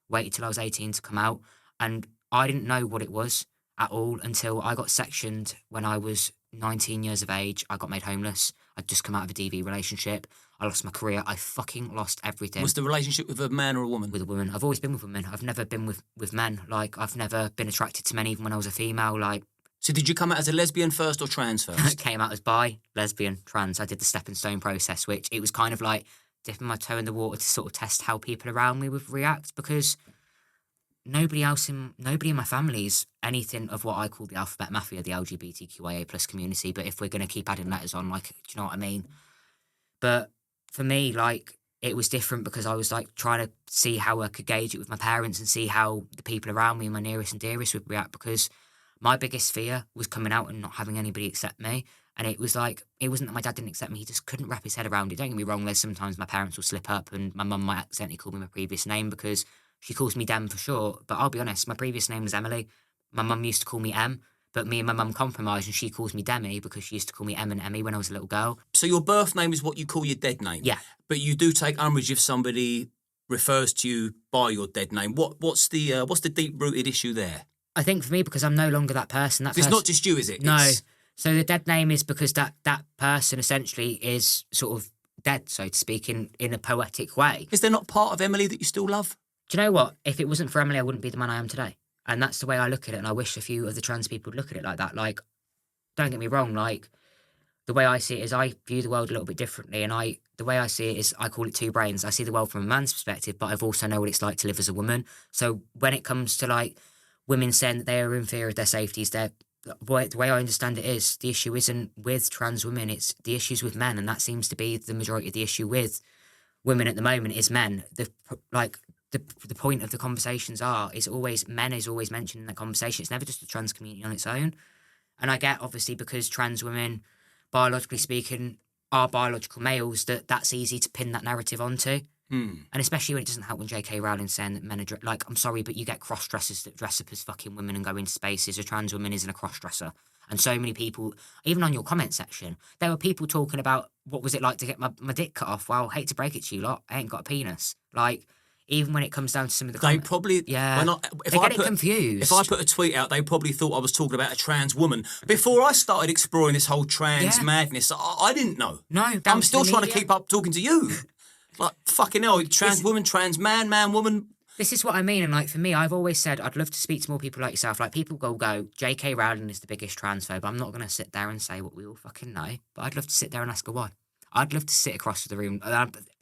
waited till I was 18 to come out. And I didn't know what it was at all until I got sectioned when I was 19 years of age. I got made homeless. I'd just come out of a DV relationship. I lost my career. I fucking lost everything. Was the relationship with a man or a woman? With a woman. I've always been with women. I've never been with men. Like, I've never been attracted to men even when I was a female. Like, So did you come out as a lesbian first or trans first? came out as bi, lesbian, trans. I did the stepping stone process, which it was kind of like dipping my toe in the water to sort of test how people around me would react, because nobody in my family is anything of what I call the alphabet mafia, the LGBTQIA plus community. But if we're going to keep adding letters on, like, do you know what I mean? But for me, like, it was different because I was like trying to see how I could gauge it with my parents and see how the people around me, my nearest and dearest, would react, because my biggest fear was coming out and not having anybody accept me. And it was like, it wasn't that my dad didn't accept me, he just couldn't wrap his head around it. Don't get me wrong, there's sometimes my parents will slip up and my mum might accidentally call me my previous name because she calls me Dem for short. But I'll be honest, my previous name was Emily. My mum used to call me Em, but me and my mum compromised and she calls me Demi because she used to call me Em and Emmy when I was a little girl. So your birth name is what you call your dead name? Yeah. But you do take umbrage if somebody refers to you by your dead name. What's the deep-rooted issue there? I think for me, because I'm no longer that person. It's not just you, is it? No. So the dead name is because that person essentially is sort of dead, so to speak, in a poetic way. Is there not part of Emily that you still love? Do you know what? If it wasn't for Emily, I wouldn't be the man I am today. And that's the way I look at it, and I wish a few of the trans people would look at it like that. Like, don't get me wrong, like, the way I see it is I view the world a little bit differently, and the way I see it is I call it two brains. I see the world from a man's perspective, but I've also know what it's like to live as a woman. So when it comes to, like, women saying that they are in fear of their safeties, the way I understand it is the issue isn't with trans women, it's the issues with men, and that seems to be the majority of the issue with women at the moment is men. The point of the conversations is always mentioned in that conversation. It's never just the trans community on its own. And I get, obviously, because trans women, biologically speaking, are biological males, that's easy to pin that narrative onto. And especially when it doesn't help when J.K. Rowling's saying that men are... Like, I'm sorry, but you get cross-dressers that dress up as fucking women and go into spaces. A trans woman isn't a cross-dresser. And so many people, even on your comment section, there were people talking about what was it like to get my dick cut off. Well, hate to break it to you lot, I ain't got a penis. Like, even when it comes down to some of the They probably... Yeah. If they I get it confused. If I put a tweet out, they probably thought I was talking about a trans woman. Before I started exploring this whole trans madness, I didn't know. No, I'm still trying to keep up talking to you. Like, fucking hell, trans woman, trans man, woman. This is what I mean. And, like, for me, I've always said I'd love to speak to more people like yourself. Like, people go, J.K. Rowling is the biggest transphobe. I'm not going to sit there and say what we all fucking know, but I'd love to sit there and ask her why. I'd love to sit across the room.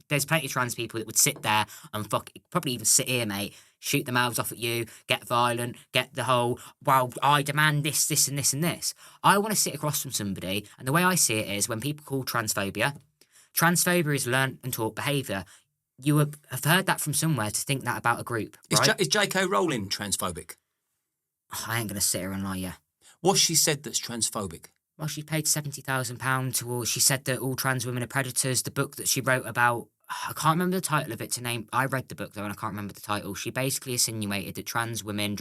There's plenty of trans people that would sit there and probably even sit here, mate, shoot the mouths off at you, get violent, get the whole, well, I demand this, and this, and this. I want to sit across from somebody, and the way I see it is when people call transphobia is learnt and taught behaviour. You have heard that from somewhere to think that about a group, right? Is J.K. Rowling transphobic? I ain't going to sit here and lie, yeah. What's she said that's transphobic? Well, she paid £70,000 towards... She said that all trans women are predators. The book that she wrote about... I can't remember the title of it to name... I read the book, though, and I can't remember the title. She basically insinuated that trans women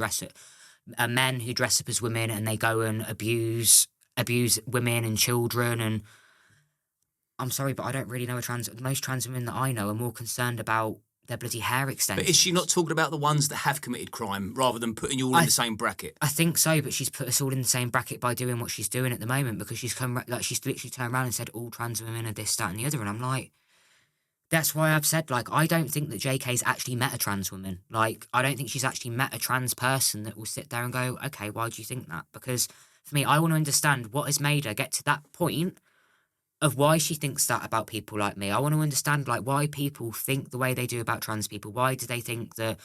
are men who dress up as women and they go and abuse women and children. And I'm sorry, but I don't really know most trans women that I know are more concerned about their bloody hair extensions. But is she not talking about the ones that have committed crime rather than putting you all in the same bracket? I think so, but she's put us all in the same bracket by doing what she's doing at the moment, because she's literally turned around and said all trans women are this, that and the other, and I'm like, that's why I've said, like, I don't think that JK's actually met a trans woman. Like, I don't think she's actually met a trans person that will sit there and go, okay, why do you think that? Because for me, I want to understand what has made her get to that point of why she thinks that about people like me. I want to understand, like, why people think the way they do about trans people. Why do they think that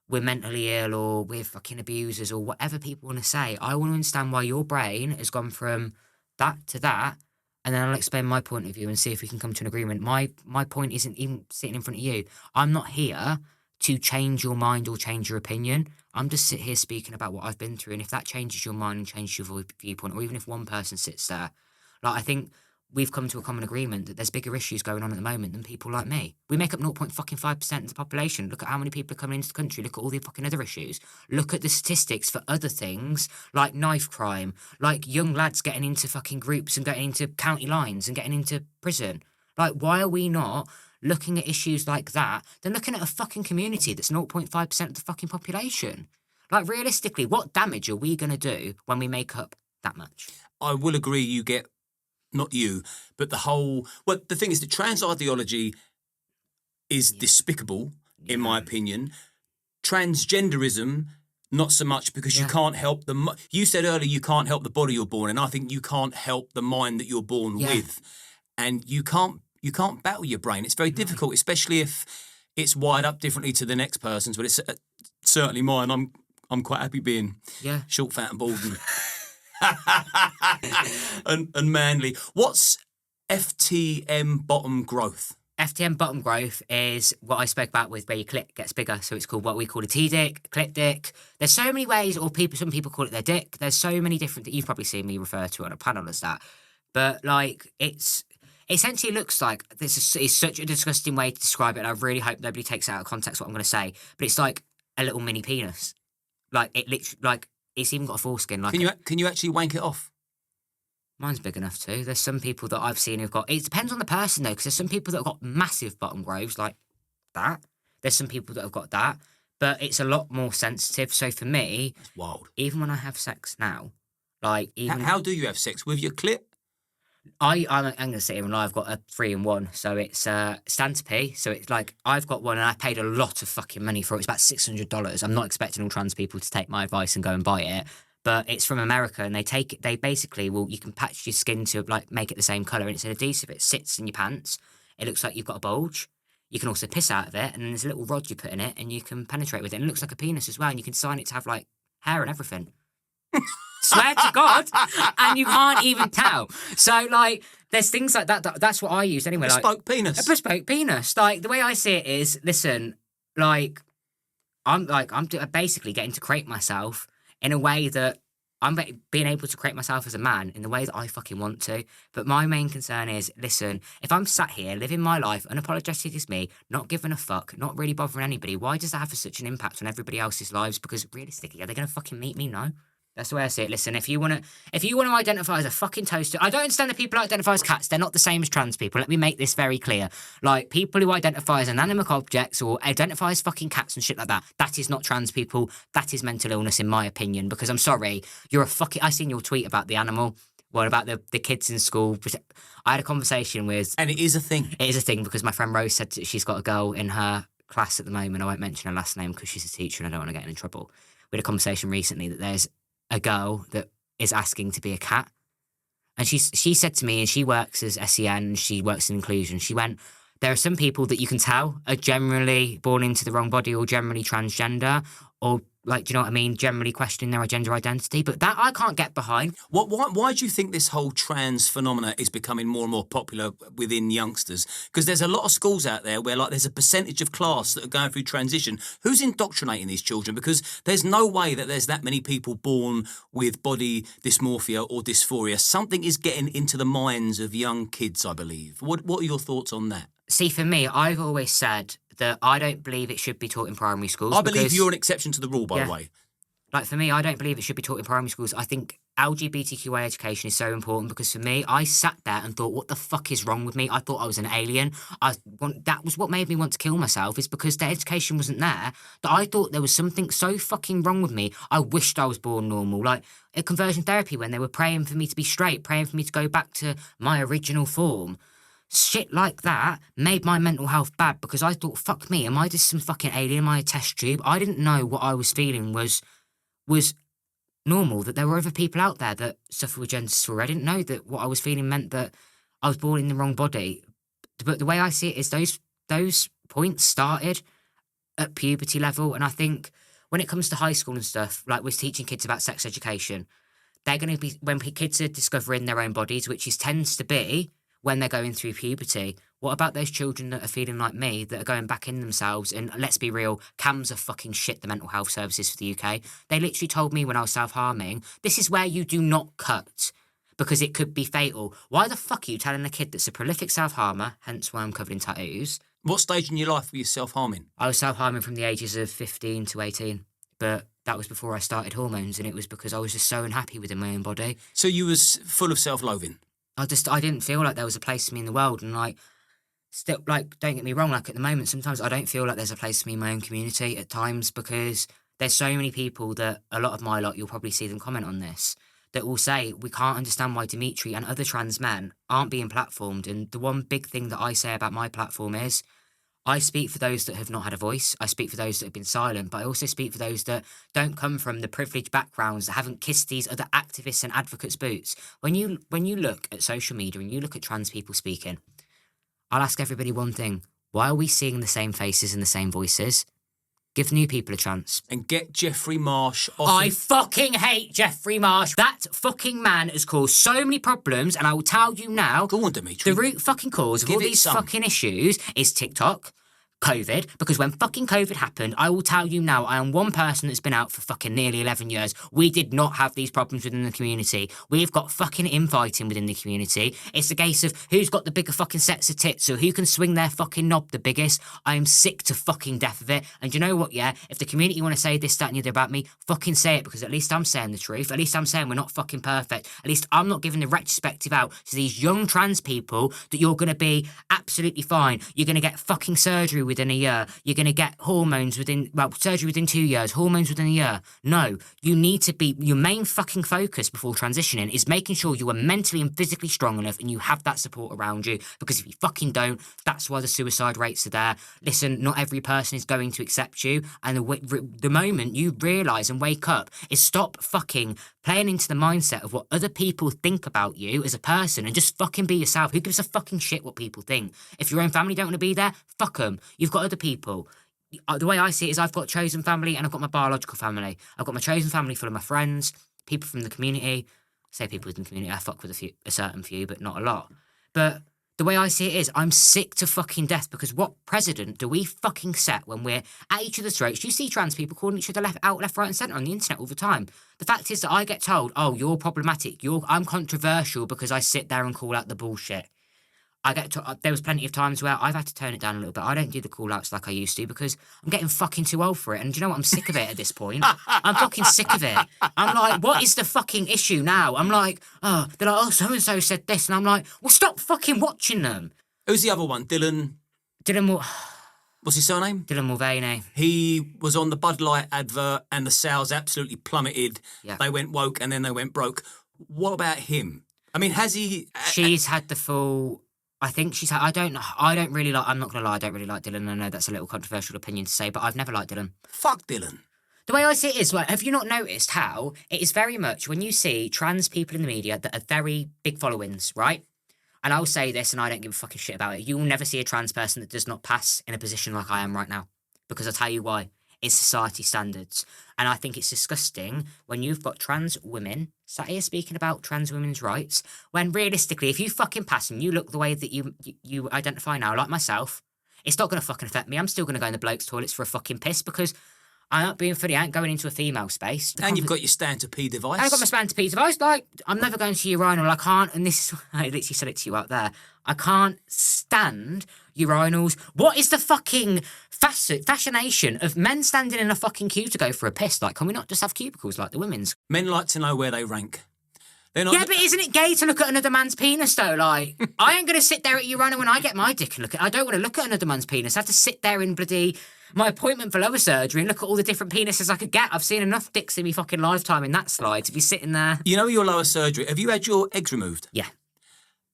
we're mentally ill or we're fucking abusers or whatever people want to say? I want to understand why your brain has gone from that to that, and then I'll explain my point of view and see if we can come to an agreement. My point isn't even sitting in front of you. I'm not here to change your mind or change your opinion. I'm just sitting here speaking about what I've been through, and if that changes your mind and changes your viewpoint, or even if one person sits there, like, I think we've come to a common agreement that there's bigger issues going on at the moment than people like me. We make up 0.5% of the population. Look at how many people are coming into the country. Look at all the fucking other issues. Look at the statistics for other things, like knife crime, like young lads getting into fucking groups and getting into county lines and getting into prison. Like, why are we not looking at issues like that than looking at a fucking community that's 0.5% of the fucking population? Like, realistically, what damage are we going to do when we make up that much? I will agree you get not you, but the whole. Well, the thing is, the trans ideology is despicable, in my opinion. Transgenderism, not so much, because you can't help you said earlier you can't help the body you're born in. I think you can't help the mind that you're born with, and you can't battle your brain. It's very difficult, especially if it's wired up differently to the next person's. But it's certainly mine. I'm quite happy being short, fat, and bald, and manly. What's FTM bottom growth? FTM bottom growth is what I spoke about with where your clit gets bigger. So it's called what we call a T-dick, clit dick. There's so many ways, or some people call it their dick. There's so many different that you've probably seen me refer to on a panel as that. But like it essentially looks like this is such a disgusting way to describe it. And I really hope nobody takes it out of context what I'm going to say. But it's like a little mini penis. Like it literally, like it's even got a foreskin. Like can you actually wank it off? Mine's big enough too. There's some people that I've seen who've got... It depends on the person though, because there's some people that have got massive bottom growths like that. There's some people that have got that, but it's a lot more sensitive. So for me... That's wild. Even when I have sex now, like... even How do you have sex? With your clit? I'm going to sit here and lie. I've got a 3-in-1. So it's stand to pee. So it's like, I've got one and I paid a lot of fucking money for it. It's about $600. I'm not expecting all trans people to take my advice and go and buy it. But it's from America, and they basically you can patch your skin to like make it the same colour, and it's an adhesive. It sits in your pants. It looks like you've got a bulge. You can also piss out of it, and then there's a little rod you put in it, and you can penetrate with it. And it looks like a penis as well, and you can design it to have like hair and everything. Swear to God, and you can't even tell. So like, there's things like that. That's what I use anyway. Bespoke penis. A bespoke penis. Like the way I see it is, listen, like I'm basically getting to create myself in a way that I'm being able to create myself as a man in the way that I fucking want to. But my main concern is, listen, if I'm sat here living my life unapologetic as me, not giving a fuck, not really bothering anybody, why does that have such an impact on everybody else's lives? Because realistically, are they going to fucking meet me? No. That's the way I see it. Listen, if you want to identify as a fucking toaster, I don't understand the people who identify as cats. They're not the same as trans people. Let me make this very clear. Like, people who identify as inanimate objects or identify as fucking cats and shit like that, that is not trans people. That is mental illness, in my opinion, because I'm sorry, I seen your tweet about the animal, about the kids in school. I had a conversation with... And it is a thing. It is a thing, because my friend Rose said she's got a girl in her class at the moment. I won't mention her last name because she's a teacher and I don't want to get in trouble. We had a conversation recently that there's a girl that is asking to be a cat. And she said to me, and she works as SEN, she works in inclusion, she went, there are some people that you can tell are generally born into the wrong body or generally transgender or, like, do you know what I mean, generally questioning their gender identity. But that I can't get behind. Why do you think this whole trans phenomena is becoming more and more popular within youngsters? Because there's a lot of schools out there where, like, there's a percentage of class that are going through transition. Who's indoctrinating these children? Because there's no way that there's that many people born with body dysmorphia or dysphoria. Something is getting into the minds of young kids, I believe. What are your thoughts on that? See, for me, I've always said that I don't believe it should be taught in primary schools. I believe you're an exception to the rule, by the way. Like, for me, I don't believe it should be taught in primary schools. I think LGBTQA education is so important because, for me, I sat there and thought, what the fuck is wrong with me? I thought I was an alien. That was what made me want to kill myself, is because the education wasn't there, that I thought there was something so fucking wrong with me. I wished I was born normal. Like, at conversion therapy, when they were praying for me to be straight, praying for me to go back to my original form. Shit like that made my mental health bad because I thought, fuck me, am I just some fucking alien? Am I a test tube? I didn't know what I was feeling was normal, that there were other people out there that suffer with gender dysphoria. I didn't know that what I was feeling meant that I was born in the wrong body. But the way I see it is those points started at puberty level. And I think when it comes to high school and stuff, like we're teaching kids about sex education, they're going to be, when kids are discovering their own bodies, which tends to be when they're going through puberty. What about those children that are feeling like me, that are going back in themselves? And let's be real, CAMHS are fucking shit, the mental health services for the UK. They literally told me when I was self-harming, this is where you do not cut because it could be fatal. Why the fuck are you telling a kid that's a prolific self-harmer, hence why I'm covered in tattoos? What stage in your life were you self-harming? I was self-harming from the ages of 15 to 18, but that was before I started hormones, and it was because I was just so unhappy within my own body. So you was full of self-loathing? I didn't feel like there was a place for me in the world, and still, don't get me wrong, at the moment, sometimes I don't feel like there's a place for me in my own community at times because there's so many people that a lot of my lot, you'll probably see them comment on this, that will say we can't understand why Demitri and other trans men aren't being platformed. And the one big thing that I say about my platform is I speak for those that have not had a voice. I speak for those that have been silent, but I also speak for those that don't come from the privileged backgrounds, that haven't kissed these other activists and advocates' boots. When you look at social media and you look at trans people speaking, I'll ask everybody one thing. Why are we seeing the same faces and the same voices? Give new people a chance. And get Jeffrey Marsh off. I fucking hate Jeffrey Marsh. That fucking man has caused so many problems, and I will tell you now. Go on, Demitri. The root fucking cause of all these fucking issues is TikTok, COVID, because when fucking COVID happened, I will tell you now, I am one person that's been out for fucking nearly 11 years. We did not have these problems within the community. We've got fucking infighting within the community. It's a case of who's got the bigger fucking sets of tits or who can swing their fucking knob the biggest. I am sick to fucking death of it. And you know what, yeah? If the community want to say this, that and the other about me, fucking say it, because at least I'm saying the truth. At least I'm saying we're not fucking perfect. At least I'm not giving the retrospective out to these young trans people that you're going to be absolutely fine. You're going to get fucking surgery within a year. You're going to get hormones surgery within 2 years, hormones within a year. No, you need to be, your main fucking focus before transitioning is making sure you are mentally and physically strong enough and you have that support around you, because if you fucking don't, that's why the suicide rates are there. Listen, not every person is going to accept you, and the moment you realise and wake up is stop fucking playing into the mindset of what other people think about you as a person and just fucking be yourself. Who gives a fucking shit what people think? If your own family don't want to be there, fuck them. You've got other people. The way I see it is I've got chosen family and I've got my biological family. I've got my chosen family full of my friends, people from the community. I say people within the community, I fuck with a certain few, but not a lot. But the way I see it is I'm sick to fucking death, because what precedent do we fucking set when we're at each other's throats? You see trans people calling each other left, right and centre on the internet all the time. The fact is that I get told, oh, you're problematic, I'm controversial because I sit there and call out the bullshit. There was plenty of times where I've had to tone it down a little bit. I don't do the call-outs like I used to because I'm getting fucking too old for it. And do you know what? I'm sick of it at this point. I'm fucking sick of it. I'm like, what is the fucking issue now? I'm like, they're like, oh, so-and-so said this. And I'm like, well, stop fucking watching them. Who's the other one? Dylan... What's his surname? Dylan Mulvaney. He was on the Bud Light advert and the sales absolutely plummeted. Yeah. They went woke and then they went broke. What about him? I mean, has he... She's had the full... I think she's had... I'm not going to lie, I don't really like Dylan. I know that's a little controversial opinion to say, but I've never liked Dylan. Fuck Dylan. The way I see it is, like, have you not noticed how it is very much when you see trans people in the media that are very big followings, right? And I'll say this, and I don't give a fucking shit about it. You will never see a trans person that does not pass in a position like I am right now. Because I'll tell you why. It's society standards. And I think it's disgusting when you've got trans women sat here speaking about trans women's rights, when realistically, if you fucking pass and you look the way that you identify now, like myself, it's not going to fucking affect me. I'm still going to go in the blokes' toilets for a fucking piss because I'm not being funny. I ain't going into a female space. And you've got your stand-to-pee device. I've got my stand-to-pee device. Like, I'm never going to urinal. I can't, and this is, I literally said it to you out there. I can't stand urinals. What is the fucking fascination of men standing in a fucking queue to go for a piss? Like, can we not just have cubicles like the women's? Men like to know where they rank. They're not... Yeah, but isn't it gay to look at another man's penis, though? Like, I ain't going to sit there at urinal when I get my dick and look at... I don't want to look at another man's penis. I have to sit there in bloody... my appointment for lower surgery and look at all the different penises I could get. I've seen enough dicks in my fucking lifetime in that slide to be sitting there. You know your lower surgery, have you had your eggs removed? Yeah.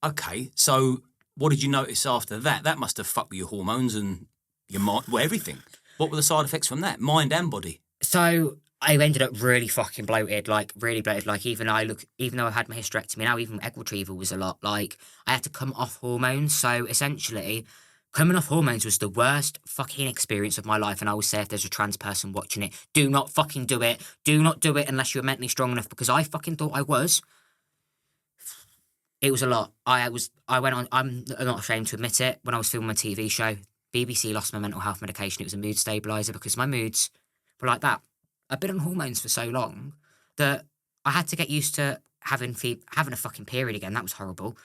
Okay, so what did you notice after that? That must have fucked with your hormones and your mind, well, everything. What were the side effects from that, mind and body? So I ended up really fucking bloated, like really bloated. Like even though I had my hysterectomy now, even egg retrieval was a lot. Like I had to come off hormones. So essentially, coming off hormones was the worst fucking experience of my life. And I always say if there's a trans person watching it, do not fucking do it. Do not do it unless you're mentally strong enough, because I fucking thought I was. It was a lot. I'm not ashamed to admit it. When I was filming my TV show, BBC lost my mental health medication. It was a mood stabiliser because my moods were like that. I've been on hormones for so long that I had to get used to having a fucking period again. That was horrible.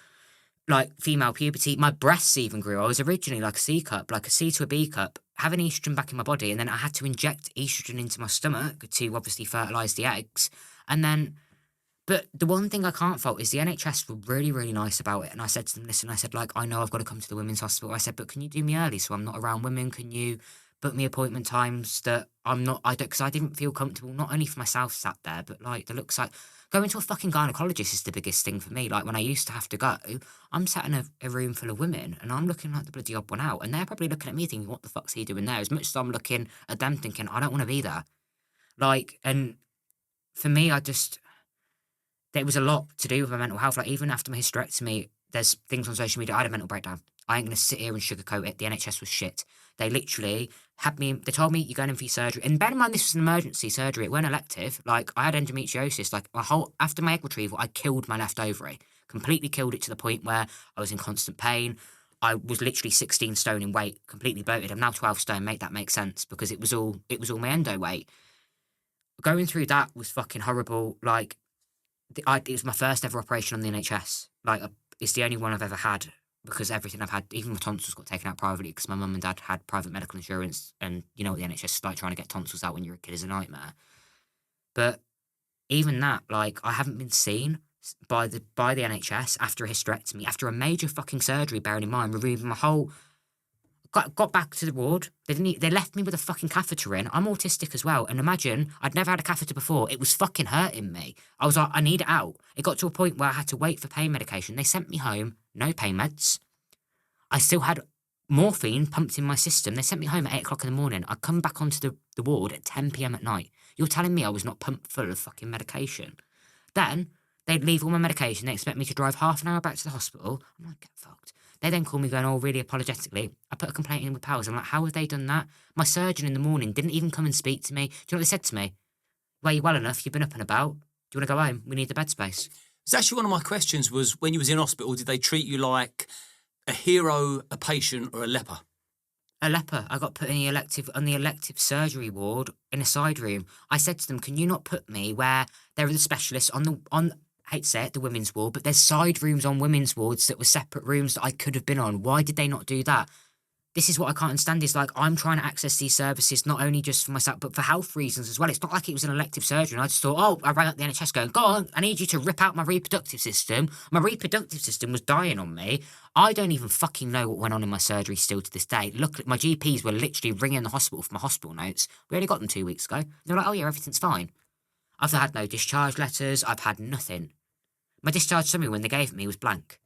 Like female puberty, my breasts even grew. I was originally like a C cup, like a C to a B cup, having estrogen back in my body, and then I had to inject estrogen into my stomach to obviously fertilise the eggs. But the one thing I can't fault is the NHS were really, really nice about it. And I said to them, listen, I said, like, I know I've got to come to the women's hospital. I said, but can you do me early so I'm not around women? Can you book me appointment times that I'm not, because I didn't feel comfortable, not only for myself sat there, but like the looks like going to a fucking gynecologist is the biggest thing for me. Like when I used to have to go, I'm sat in a room full of women and I'm looking like the bloody odd one out. And they're probably looking at me thinking, what the fuck's he doing there? As much as I'm looking at them thinking, I don't want to be there. Like, and for me, there was a lot to do with my mental health. Like even after my hysterectomy, there's things on social media. I had a mental breakdown. I ain't going to sit here and sugarcoat it. The NHS was shit. They literally they told me you're going in for your surgery. And bear in mind, this was an emergency surgery. It weren't elective. Like I had endometriosis. Like after my egg retrieval, I killed my left ovary. Completely killed it to the point where I was in constant pain. I was literally 16 stone in weight, completely bloated. I'm now 12 stone, make that make sense, because it was all my endo weight. Going through that was fucking horrible. Like, it was my first ever operation on the NHS. Like, it's the only one I've ever had, because everything I've had, even my tonsils got taken out privately because my mum and dad had private medical insurance, and you know what the NHS is like, trying to get tonsils out when you're a kid is a nightmare. But even that, like, I haven't been seen by the NHS after a hysterectomy, after a major fucking surgery, bearing in mind, removing my whole... Got back to the ward. They left me with a fucking catheter in. I'm autistic as well. And imagine, I'd never had a catheter before. It was fucking hurting me. I was like, I need it out. It got to a point where I had to wait for pain medication. They sent me home, no pain meds. I still had morphine pumped in my system. They sent me home at 8 o'clock in the morning. I'd come back onto the ward at 10 p.m. at night. You're telling me I was not pumped full of fucking medication? Then they'd leave all my medication. They expect me to drive half an hour back to the hospital. I'm like, get fucked. They then call me going, oh, really apologetically. I put a complaint in with Powers. I'm like, how have they done that? My surgeon in the morning didn't even come and speak to me. Do you know what they said to me? Well, you're well enough. You've been up and about. Do you want to go home? We need the bed space. It's actually one of my questions was, when you was in hospital, did they treat you like a hero, a patient, or a leper? A leper. I got put on the elective surgery ward in a side room. I said to them, can you not put me where there are the specialists on I hate to say it, the women's ward, but there's side rooms on women's wards that were separate rooms that I could have been on. Why did they not do that? This is what I can't understand, is like, I'm trying to access these services not only just for myself, but for health reasons as well. It's not like it was an elective surgery. And I just thought, I rang up the NHS going, go on, I need you to rip out my reproductive system. My reproductive system was dying on me. I don't even fucking know what went on in my surgery still to this day. Look, my GPs were literally ringing the hospital for my hospital notes. We only got them 2 weeks ago. They were like, oh yeah, everything's fine. I've had no discharge letters. I've had nothing. My discharge summary when they gave it me was blank.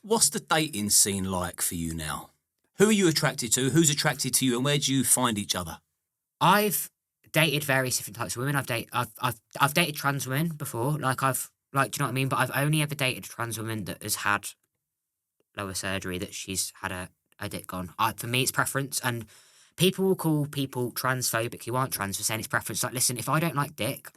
What's the dating scene like for you now? Who are you attracted to? Who's attracted to you? And where do you find each other? I've dated various different types of women. I've dated trans women before. Do you know what I mean? But I've only ever dated a trans woman that has had lower surgery, that she's had a dick gone. For me, it's preference. And people will call people transphobic who aren't trans for saying it's preference. Like, listen, if I don't like dick,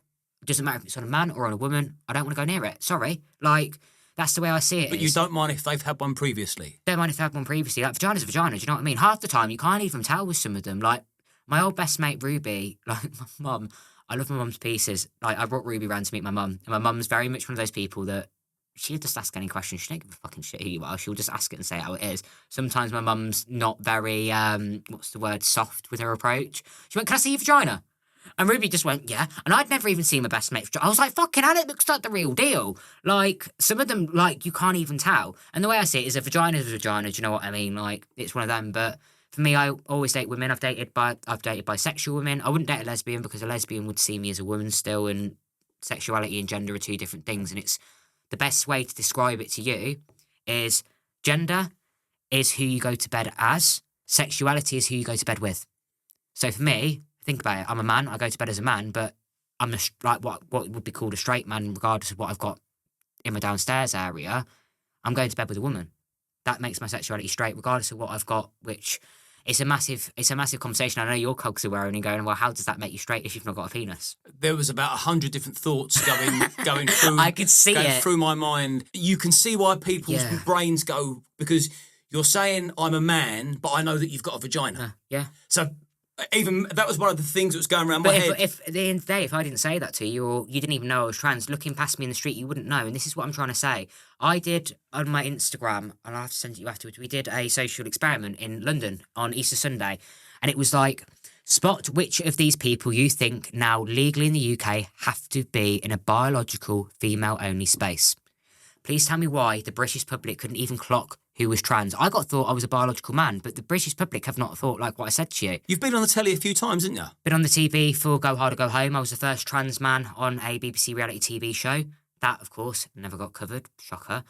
it doesn't matter if it's on a man or on a woman, I don't want to go near it. Sorry. Like, that's the way I see it. But you don't mind if they've had one previously? Don't mind if they've had one previously. Like, vagina's a vagina, do you know what I mean? Half the time, you can't even tell with some of them. Like, my old best mate, Ruby, like, my mum, I love my mum's pieces. Like, I brought Ruby round to meet my mum. And my mum's very much one of those people that she'll just ask any question. She don't give a fucking shit who you are. She'll just ask it and say it how it is. Sometimes my mum's not very, soft with her approach. She went, can I see your vagina? And Ruby just went, yeah. And I'd never even seen my best mate. I was like, fucking hell, it looks like the real deal. Like, some of them, like, you can't even tell. And the way I see it is a vagina is a vagina, do you know what I mean? Like, it's one of them. But for me, I always date women. I've dated bisexual women. I wouldn't date a lesbian because a lesbian would see me as a woman still, and sexuality and gender are two different things. And it's the best way to describe it to you is gender is who you go to bed as. Sexuality is who you go to bed with. So for me, think about it. I'm a man. I go to bed as a man, but I'm what would be called a straight man, regardless of what I've got in my downstairs area. I'm going to bed with a woman. That makes my sexuality straight, regardless of what I've got. Which it's a massive conversation. I know your cogs are wearing and going, well, how does that make you straight if you've not got a penis? There was about 100 different thoughts going through. I could see it through my mind. You can see why people's brains go, because you're saying I'm a man, but I know that you've got a vagina. Yeah. So. Even that was one of the things that was going around my head. If at the end of the day, if I didn't say that to you, or you didn't even know I was trans, looking past me in the street, you wouldn't know. And this is what I'm trying to say. I did on my Instagram, and I'll have to send it you afterwards. We did a social experiment in London on Easter Sunday, and it was like, spot which of these people you think now legally in the UK have to be in a biological female-only space. Please tell me why the British public couldn't even clock who was trans. I thought I was a biological man, but the British public have not thought like what I said to you. You've been on the telly a few times, haven't you? Been on the TV for Go Hard or Go Home. I was the first trans man on a BBC reality TV show. That, of course, never got covered. Shocker.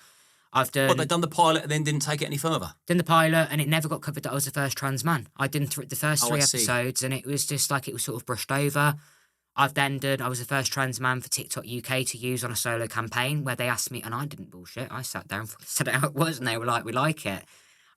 I've done... What, they'd done the pilot and then didn't take it any further? Done the pilot and it never got covered that I was the first trans man. I'd done the first 3 episodes and it was just like it was sort of brushed over. I was the first trans man for TikTok UK to use on a solo campaign where they asked me, and I didn't bullshit. I sat there and said it how it was, and they were like, "We like it."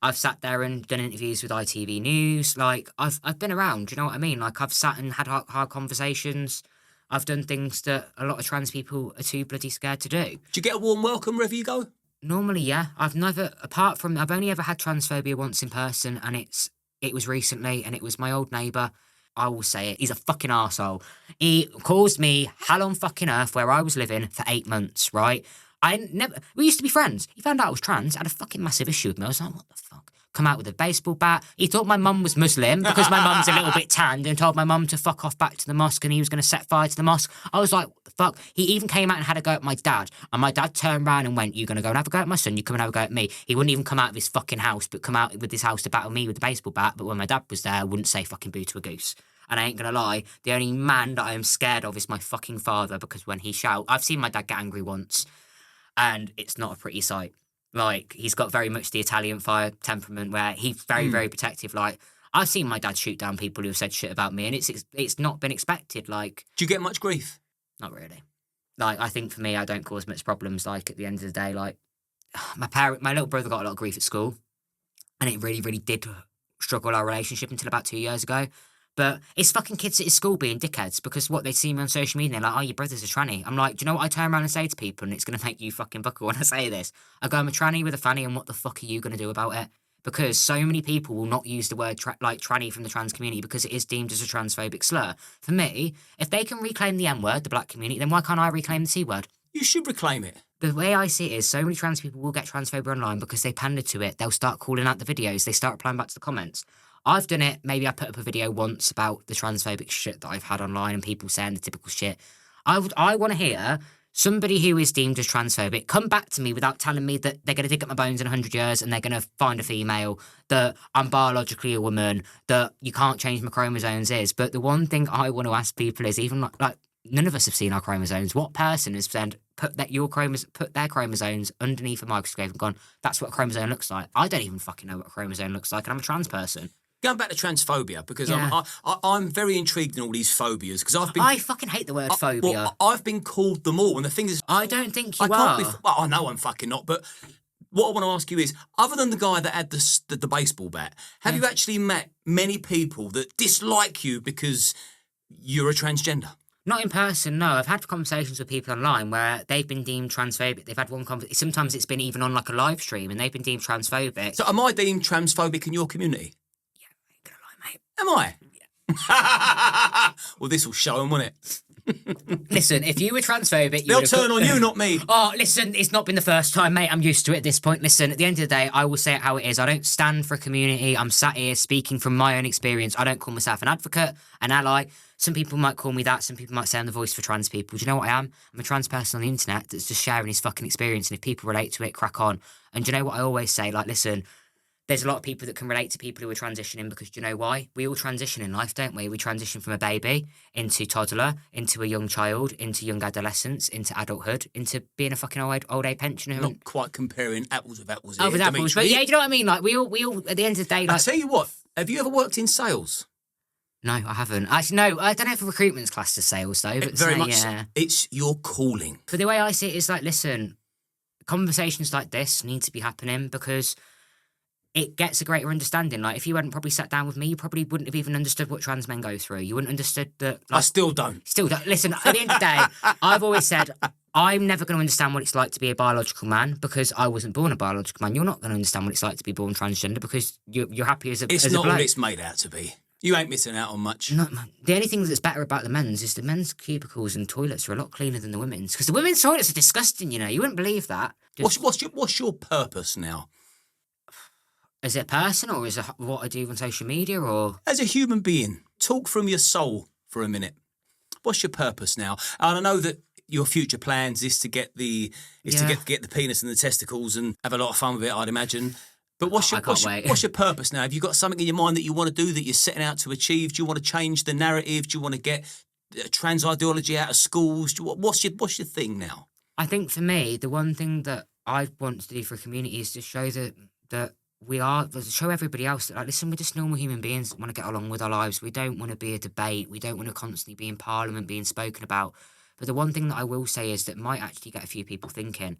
I've sat there and done interviews with ITV News. Like I've been around. Do you know what I mean? Like I've sat and had hard conversations. I've done things that a lot of trans people are too bloody scared to do. Do you get a warm welcome wherever you go? Normally, yeah. I've only ever had transphobia once in person, and it was recently, and it was my old neighbour. I will say it. He's a fucking arsehole. He caused me hell on fucking earth where I was living for 8 months, right? We used to be friends. He found out I was trans, had a fucking massive issue with me. I was like, what the fuck? Come out with a baseball bat. He thought my mum was Muslim because my mum's a little bit tanned and told my mum to fuck off back to the mosque and he was going to set fire to the mosque. I was like, what the fuck? He even came out and had a go at my dad. And my dad turned around and went, you're going to go and have a go at my son, you come and have a go at me. He wouldn't even come out of his fucking house, but come out with his house to battle me with the baseball bat. But when my dad was there, I wouldn't say fucking boo to a goose. And I ain't going to lie, the only man that I am scared of is my fucking father because when he shouts, I've seen my dad get angry once and it's not a pretty sight. Like, he's got very much the Italian fire temperament where he's very, very protective. Like, I've seen my dad shoot down people who have said shit about me and it's not been expected. Like, do you get much grief? Not really. Like, I think for me, I don't cause much problems. Like, at the end of the day, like, my little brother got a lot of grief at school and it really, really did struggle our relationship until about 2 years ago. But it's fucking kids at his school being dickheads because what they see me on social media, they're like, oh, your brother's a tranny. I'm like, do you know what I turn around and say to people? And it's going to make you fucking buckle when I say this. I go, I'm a tranny with a fanny, and what the fuck are you going to do about it? Because so many people will not use the word tranny from the trans community because it is deemed as a transphobic slur. For me, if they can reclaim the N-word, the black community, then why can't I reclaim the T-word? You should reclaim it. The way I see it is so many trans people will get transphobia online because they pander to it. They'll start calling out the videos. They start replying back to the comments. I've done it. Maybe I put up a video once about the transphobic shit that I've had online and people saying the typical shit. I want to hear somebody who is deemed as transphobic come back to me without telling me that they're going to dig up my bones in 100 years and they're going to find a female, that I'm biologically a woman, that you can't change my chromosomes is. But the one thing I want to ask people is, even like none of us have seen our chromosomes. What person has said put their chromosomes underneath a microscope and gone, that's what a chromosome looks like? I don't even fucking know what a chromosome looks like, and I'm a trans person. Going back to transphobia, because I'm very intrigued in all these phobias, because I fucking hate the word phobia. Well, I've been called them all, and the thing is, I don't think you are. Well, I know I'm fucking not, but what I want to ask you is, other than the guy that had the baseball bat, have you actually met many people that dislike you because you're a transgender? Not in person, no. I've had conversations with people online where they've been deemed transphobic. They've had one conversation. Sometimes it's been even on like a live stream, and they've been deemed transphobic. So am I deemed transphobic in your community? Am I? Yeah. Well, this will show them, won't it? Listen, if you were transphobic... They'll turn on you, not me. Oh, listen, it's not been the first time, mate. I'm used to it at this point. Listen, at the end of the day, I will say it how it is. I don't stand for a community. I'm sat here speaking from my own experience. I don't call myself an advocate, an ally. Some people might call me that. Some people might say I'm the voice for trans people. Do you know what I am? I'm a trans person on the internet that's just sharing his fucking experience. And if people relate to it, crack on. And do you know what I always say? Like, listen... There's a lot of people that can relate to people who are transitioning because do you know why? We all transition in life, don't we? We transition from a baby into toddler, into a young child, into young adolescence, into adulthood, into being a fucking old age pensioner. Not quite comparing apples with apples here. Oh, with apples. But yeah, do you know what I mean? Like, we all, at the end of the day... Like, I'll tell you what, have you ever worked in sales? No, I haven't. Actually, no, I don't know if recruitment's classed as sales, though. But very much, yeah. It's your calling. But the way I see it is like, listen, conversations like this need to be happening because... it gets a greater understanding. Like, if you hadn't probably sat down with me, you probably wouldn't have even understood what trans men go through. You wouldn't have understood that... Like, I still don't. Listen, at the end of the day, I've always said, I'm never going to understand what it's like to be a biological man because I wasn't born a biological man. You're not going to understand what it's like to be born transgender because you're happy as a It's as not a what it's made out to be. You ain't missing out on much. No, the only thing that's better about the men's is the men's cubicles and toilets are a lot cleaner than the women's. Because the women's toilets are disgusting, you know. You wouldn't believe that. What's your purpose now? Is it personal or is it what I do on social media or... As a human being, talk from your soul for a minute. What's your purpose now? And I know that your future plans is to get the penis and the testicles and have a lot of fun with it, I'd imagine. But what's I can't wait. what's your purpose now? Have you got something in your mind that you want to do, that you're setting out to achieve? Do you want to change the narrative? Do you want to get trans ideology out of schools? What's your thing now? I think for me, the one thing that I want to do for a community is to show that we are, to show everybody else that, like, listen, we're just normal human beings that want to get along with our lives. We don't want to be a debate. We don't want to constantly be in Parliament being spoken about. But the one thing that I will say is that might actually get a few people thinking,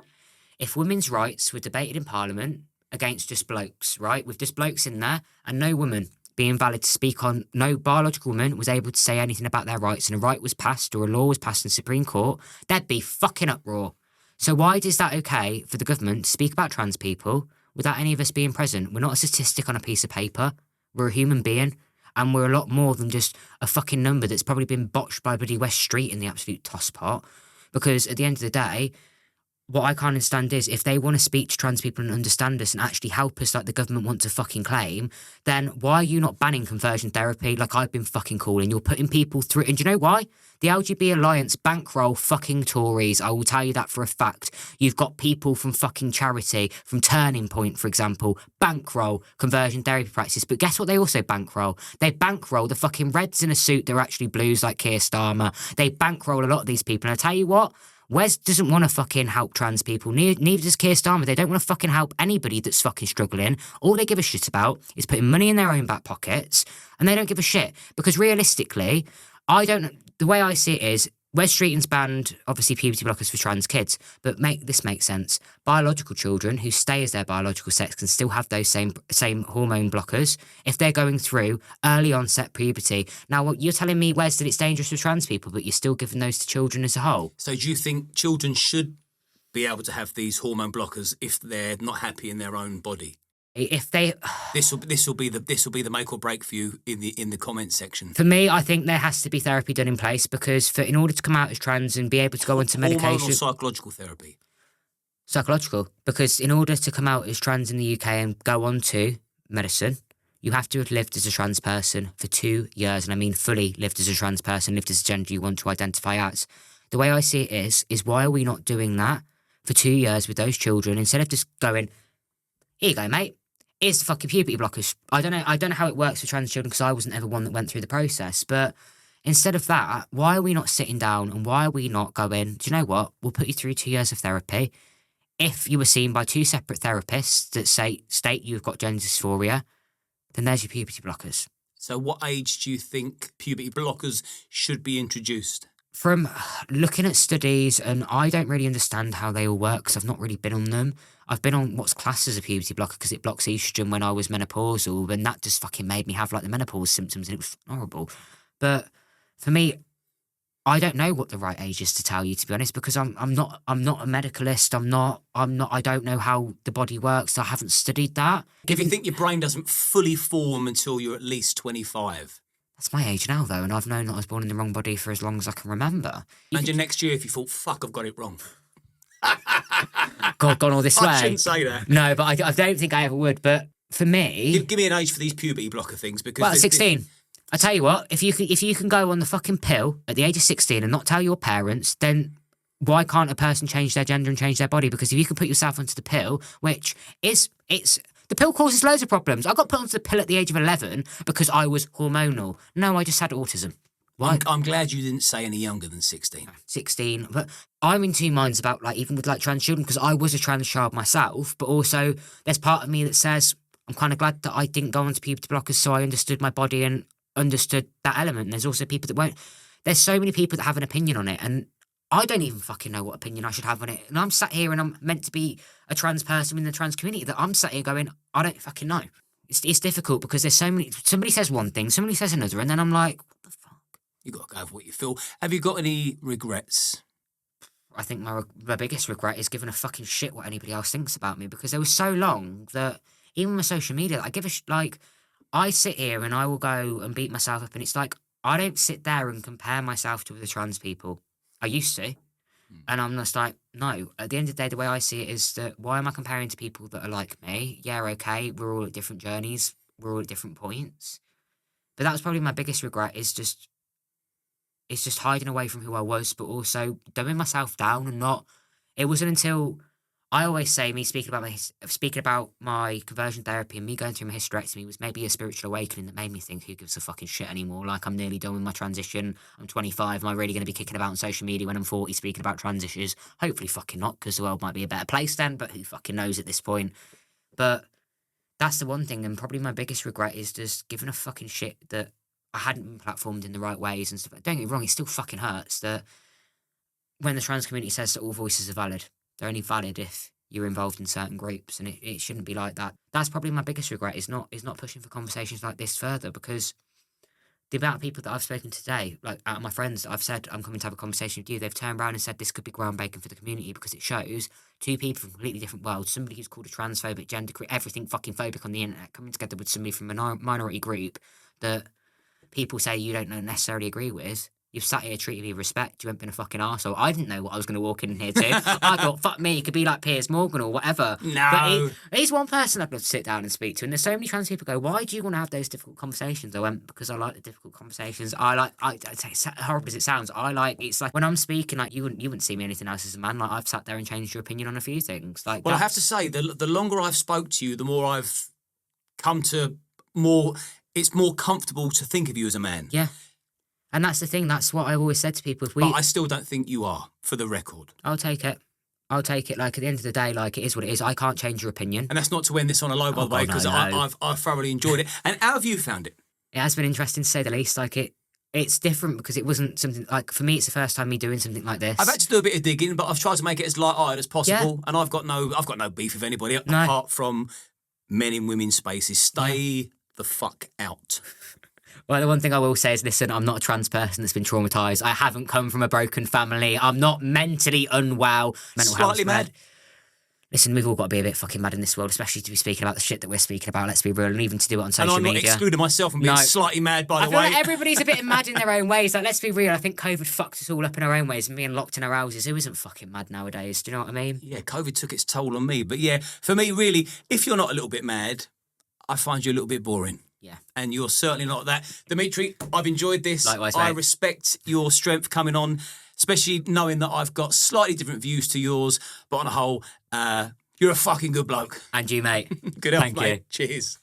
if women's rights were debated in Parliament against just blokes, right, with just blokes in there and no woman being valid to speak on, no biological woman was able to say anything about their rights, and a right was passed or a law was passed in the Supreme Court, there'd be fucking uproar. So why is that okay for the government to speak about trans people without any of us being present? We're not a statistic on a piece of paper. We're a human being, and we're a lot more than just a fucking number that's probably been botched by bloody West Street in the absolute toss pot. Because at the end of the day, what I can't understand is if they want to speak to trans people and understand us and actually help us like the government want to fucking claim, then why are you not banning conversion therapy like I've been fucking calling? You're putting people through, and do you know why? The LGBT Alliance bankroll fucking Tories. I will tell you that for a fact. You've got people from fucking Charity, from Turning Point, for example, bankroll conversion therapy practices. But guess what they also bankroll? They bankroll the fucking Reds in a suit that are actually blues like Keir Starmer. They bankroll a lot of these people. And I tell you what, Wes doesn't want to fucking help trans people. Neither does Keir Starmer. They don't want to fucking help anybody that's fucking struggling. All they give a shit about is putting money in their own back pockets, and they don't give a shit. Because realistically, the way I see it is, Wes Streeton's banned, obviously, puberty blockers for trans kids, but this makes sense. Biological children who stay as their biological sex can still have those same hormone blockers if they're going through early onset puberty. Now, what you're telling me, Wes, that it's dangerous for trans people, but you're still giving those to children as a whole. So do you think children should be able to have these hormone blockers if they're not happy in their own body? If they, this will be the make or break for you in the comment section. For me, I think there has to be therapy done in place, because in order to come out as trans and be able to go into medication, hormonal or psychological therapy. Psychological, because in order to come out as trans in the UK and go on to medicine, you have to have lived as a trans person for 2 years, and I mean fully lived as a trans person, lived as a gender you want to identify as. The way I see it is why are we not doing that for 2 years with those children instead of just going, here you go, mate. Here's the fucking puberty blockers. I don't know how it works for trans children because I wasn't ever one that went through the process. But instead of that, why are we not sitting down and why are we not going, do you know what? We'll put you through 2 years of therapy. If you were seen by 2 separate therapists that state you've got gender dysphoria, then there's your puberty blockers. So what age do you think puberty blockers should be introduced? From looking at studies, and I don't really understand how they all work because I've not really been on them. I've been on what's classed as a puberty blocker because it blocks estrogen when I was menopausal, and that just fucking made me have like the menopause symptoms, and it was horrible. But for me, I don't know what the right age is to tell you, to be honest, because I'm not a medicalist. I don't know how the body works. I haven't studied that. If you think your brain doesn't fully form until you're at least 25. That's my age now, though, and I've known that I was born in the wrong body for as long as I can remember. Imagine next year if you thought, fuck, I've got it wrong. God, gone all this way. I shouldn't say that. No, but I don't think I ever would. But for me... Give me an age for these puberty blocker things. Because well, 16. I tell you what, if you can go on the fucking pill at the age of 16 and not tell your parents, then why can't a person change their gender and change their body? Because if you can put yourself onto the pill, which it's... The pill causes loads of problems. I got put onto the pill at the age of 11 because I was hormonal. No, I just had autism. Why? I'm glad you didn't say any younger than 16. 16. But I'm in two minds about, like, even with, like, trans children, because I was a trans child myself, but also there's part of me that says I'm kind of glad that I didn't go onto puberty blockers so I understood my body and understood that element. And there's also people that won't. There's so many people that have an opinion on it, and I don't even fucking know what opinion I should have on it. And I'm sat here and I'm meant to be a trans person in the trans community that I'm sat here going, I don't fucking know. It's difficult because there's so many... Somebody says one thing, somebody says another, and then I'm like, what the fuck? You got to go with what you feel. Have you got any regrets? I think my biggest regret is giving a fucking shit what anybody else thinks about me, because there was so long that even with social media, I give a I sit here and I will go and beat myself up, and it's like, I don't sit there and compare myself to other trans people. I used to. And I'm just like, no. At the end of the day, the way I see it is that why am I comparing to people that are like me? Yeah, okay, we're all at different journeys. We're all at different points. But that was probably my biggest regret, is just hiding away from who I was, but also dumbing myself down and not... It wasn't until I always say me speaking about my conversion therapy and me going through my hysterectomy was maybe a spiritual awakening that made me think, who gives a fucking shit anymore? Like, I'm nearly done with my transition. I'm 25. Am I really going to be kicking about on social media when I'm 40 speaking about trans issues? Hopefully fucking not, because the world might be a better place then, but who fucking knows at this point? But that's the one thing, and probably my biggest regret is just giving a fucking shit that I hadn't been platformed in the right ways and stuff. Don't get me wrong, it still fucking hurts that when the trans community says that all voices are valid, they're only valid if you're involved in certain groups, and it shouldn't be like that. That's probably my biggest regret, is not pushing for conversations like this further, because the amount of people that I've spoken to today, like out of my friends, I've said, I'm coming to have a conversation with you, they've turned around and said this could be groundbreaking for the community because it shows two people from completely different worlds, somebody who's called a transphobic, gender, everything fucking phobic on the internet, coming together with somebody from a minority group that people say you don't necessarily agree with. You've sat here treating me with respect. You haven't been a fucking arsehole. I didn't know what I was going to walk in here to. I thought, fuck me, it could be like Piers Morgan or whatever. No. But he's one person I'd love to sit down and speak to. And there's so many trans people go, why do you want to have those difficult conversations? I went, because I like the difficult conversations. I horrible as it sounds, it's like when I'm speaking, like you wouldn't see me anything else as a man. Like I've sat there and changed your opinion on a few things. Like, well, I have to say, the longer I've spoke to you, the more I've come to it's more comfortable to think of you as a man. Yeah. And that's the thing. That's what I always said to people. But I still don't think you are, for the record. I'll take it. Like, at the end of the day, like, it is what it is. I can't change your opinion. And that's not to end this on a low, by the way, because I've thoroughly enjoyed it. And how have you found it? It has been interesting, to say the least. Like, it's different because it wasn't something, like, for me, it's the first time me doing something like this. I've had to do a bit of digging, but I've tried to make it as light-hearted as possible. Yeah. And I've got no beef with anybody apart from men in women's spaces. Stay the fuck out. Well, the one thing I will say is, listen, I'm not a trans person that's been traumatised. I haven't come from a broken family. I'm not mentally unwell. Mental Slightly mad. Listen, we've all got to be a bit fucking mad in this world, especially to be speaking about the shit that we're speaking about. Let's be real, and even to do it on social media. And I'm not excluding myself from being slightly mad, by the way. I feel like everybody's a bit mad in their own ways. Like, let's be real, I think COVID fucked us all up in our own ways, and being locked in our houses. Who isn't fucking mad nowadays? Do you know what I mean? Yeah, COVID took its toll on me. But yeah, for me, really, if you're not a little bit mad, I find you a little bit boring. Yeah. And you're certainly not that. Dimitri, I've enjoyed this. Likewise, mate. I respect your strength coming on, especially knowing that I've got slightly different views to yours. But on a whole, you're a fucking good bloke. And you, mate. Good help, Thank mate. you. Cheers.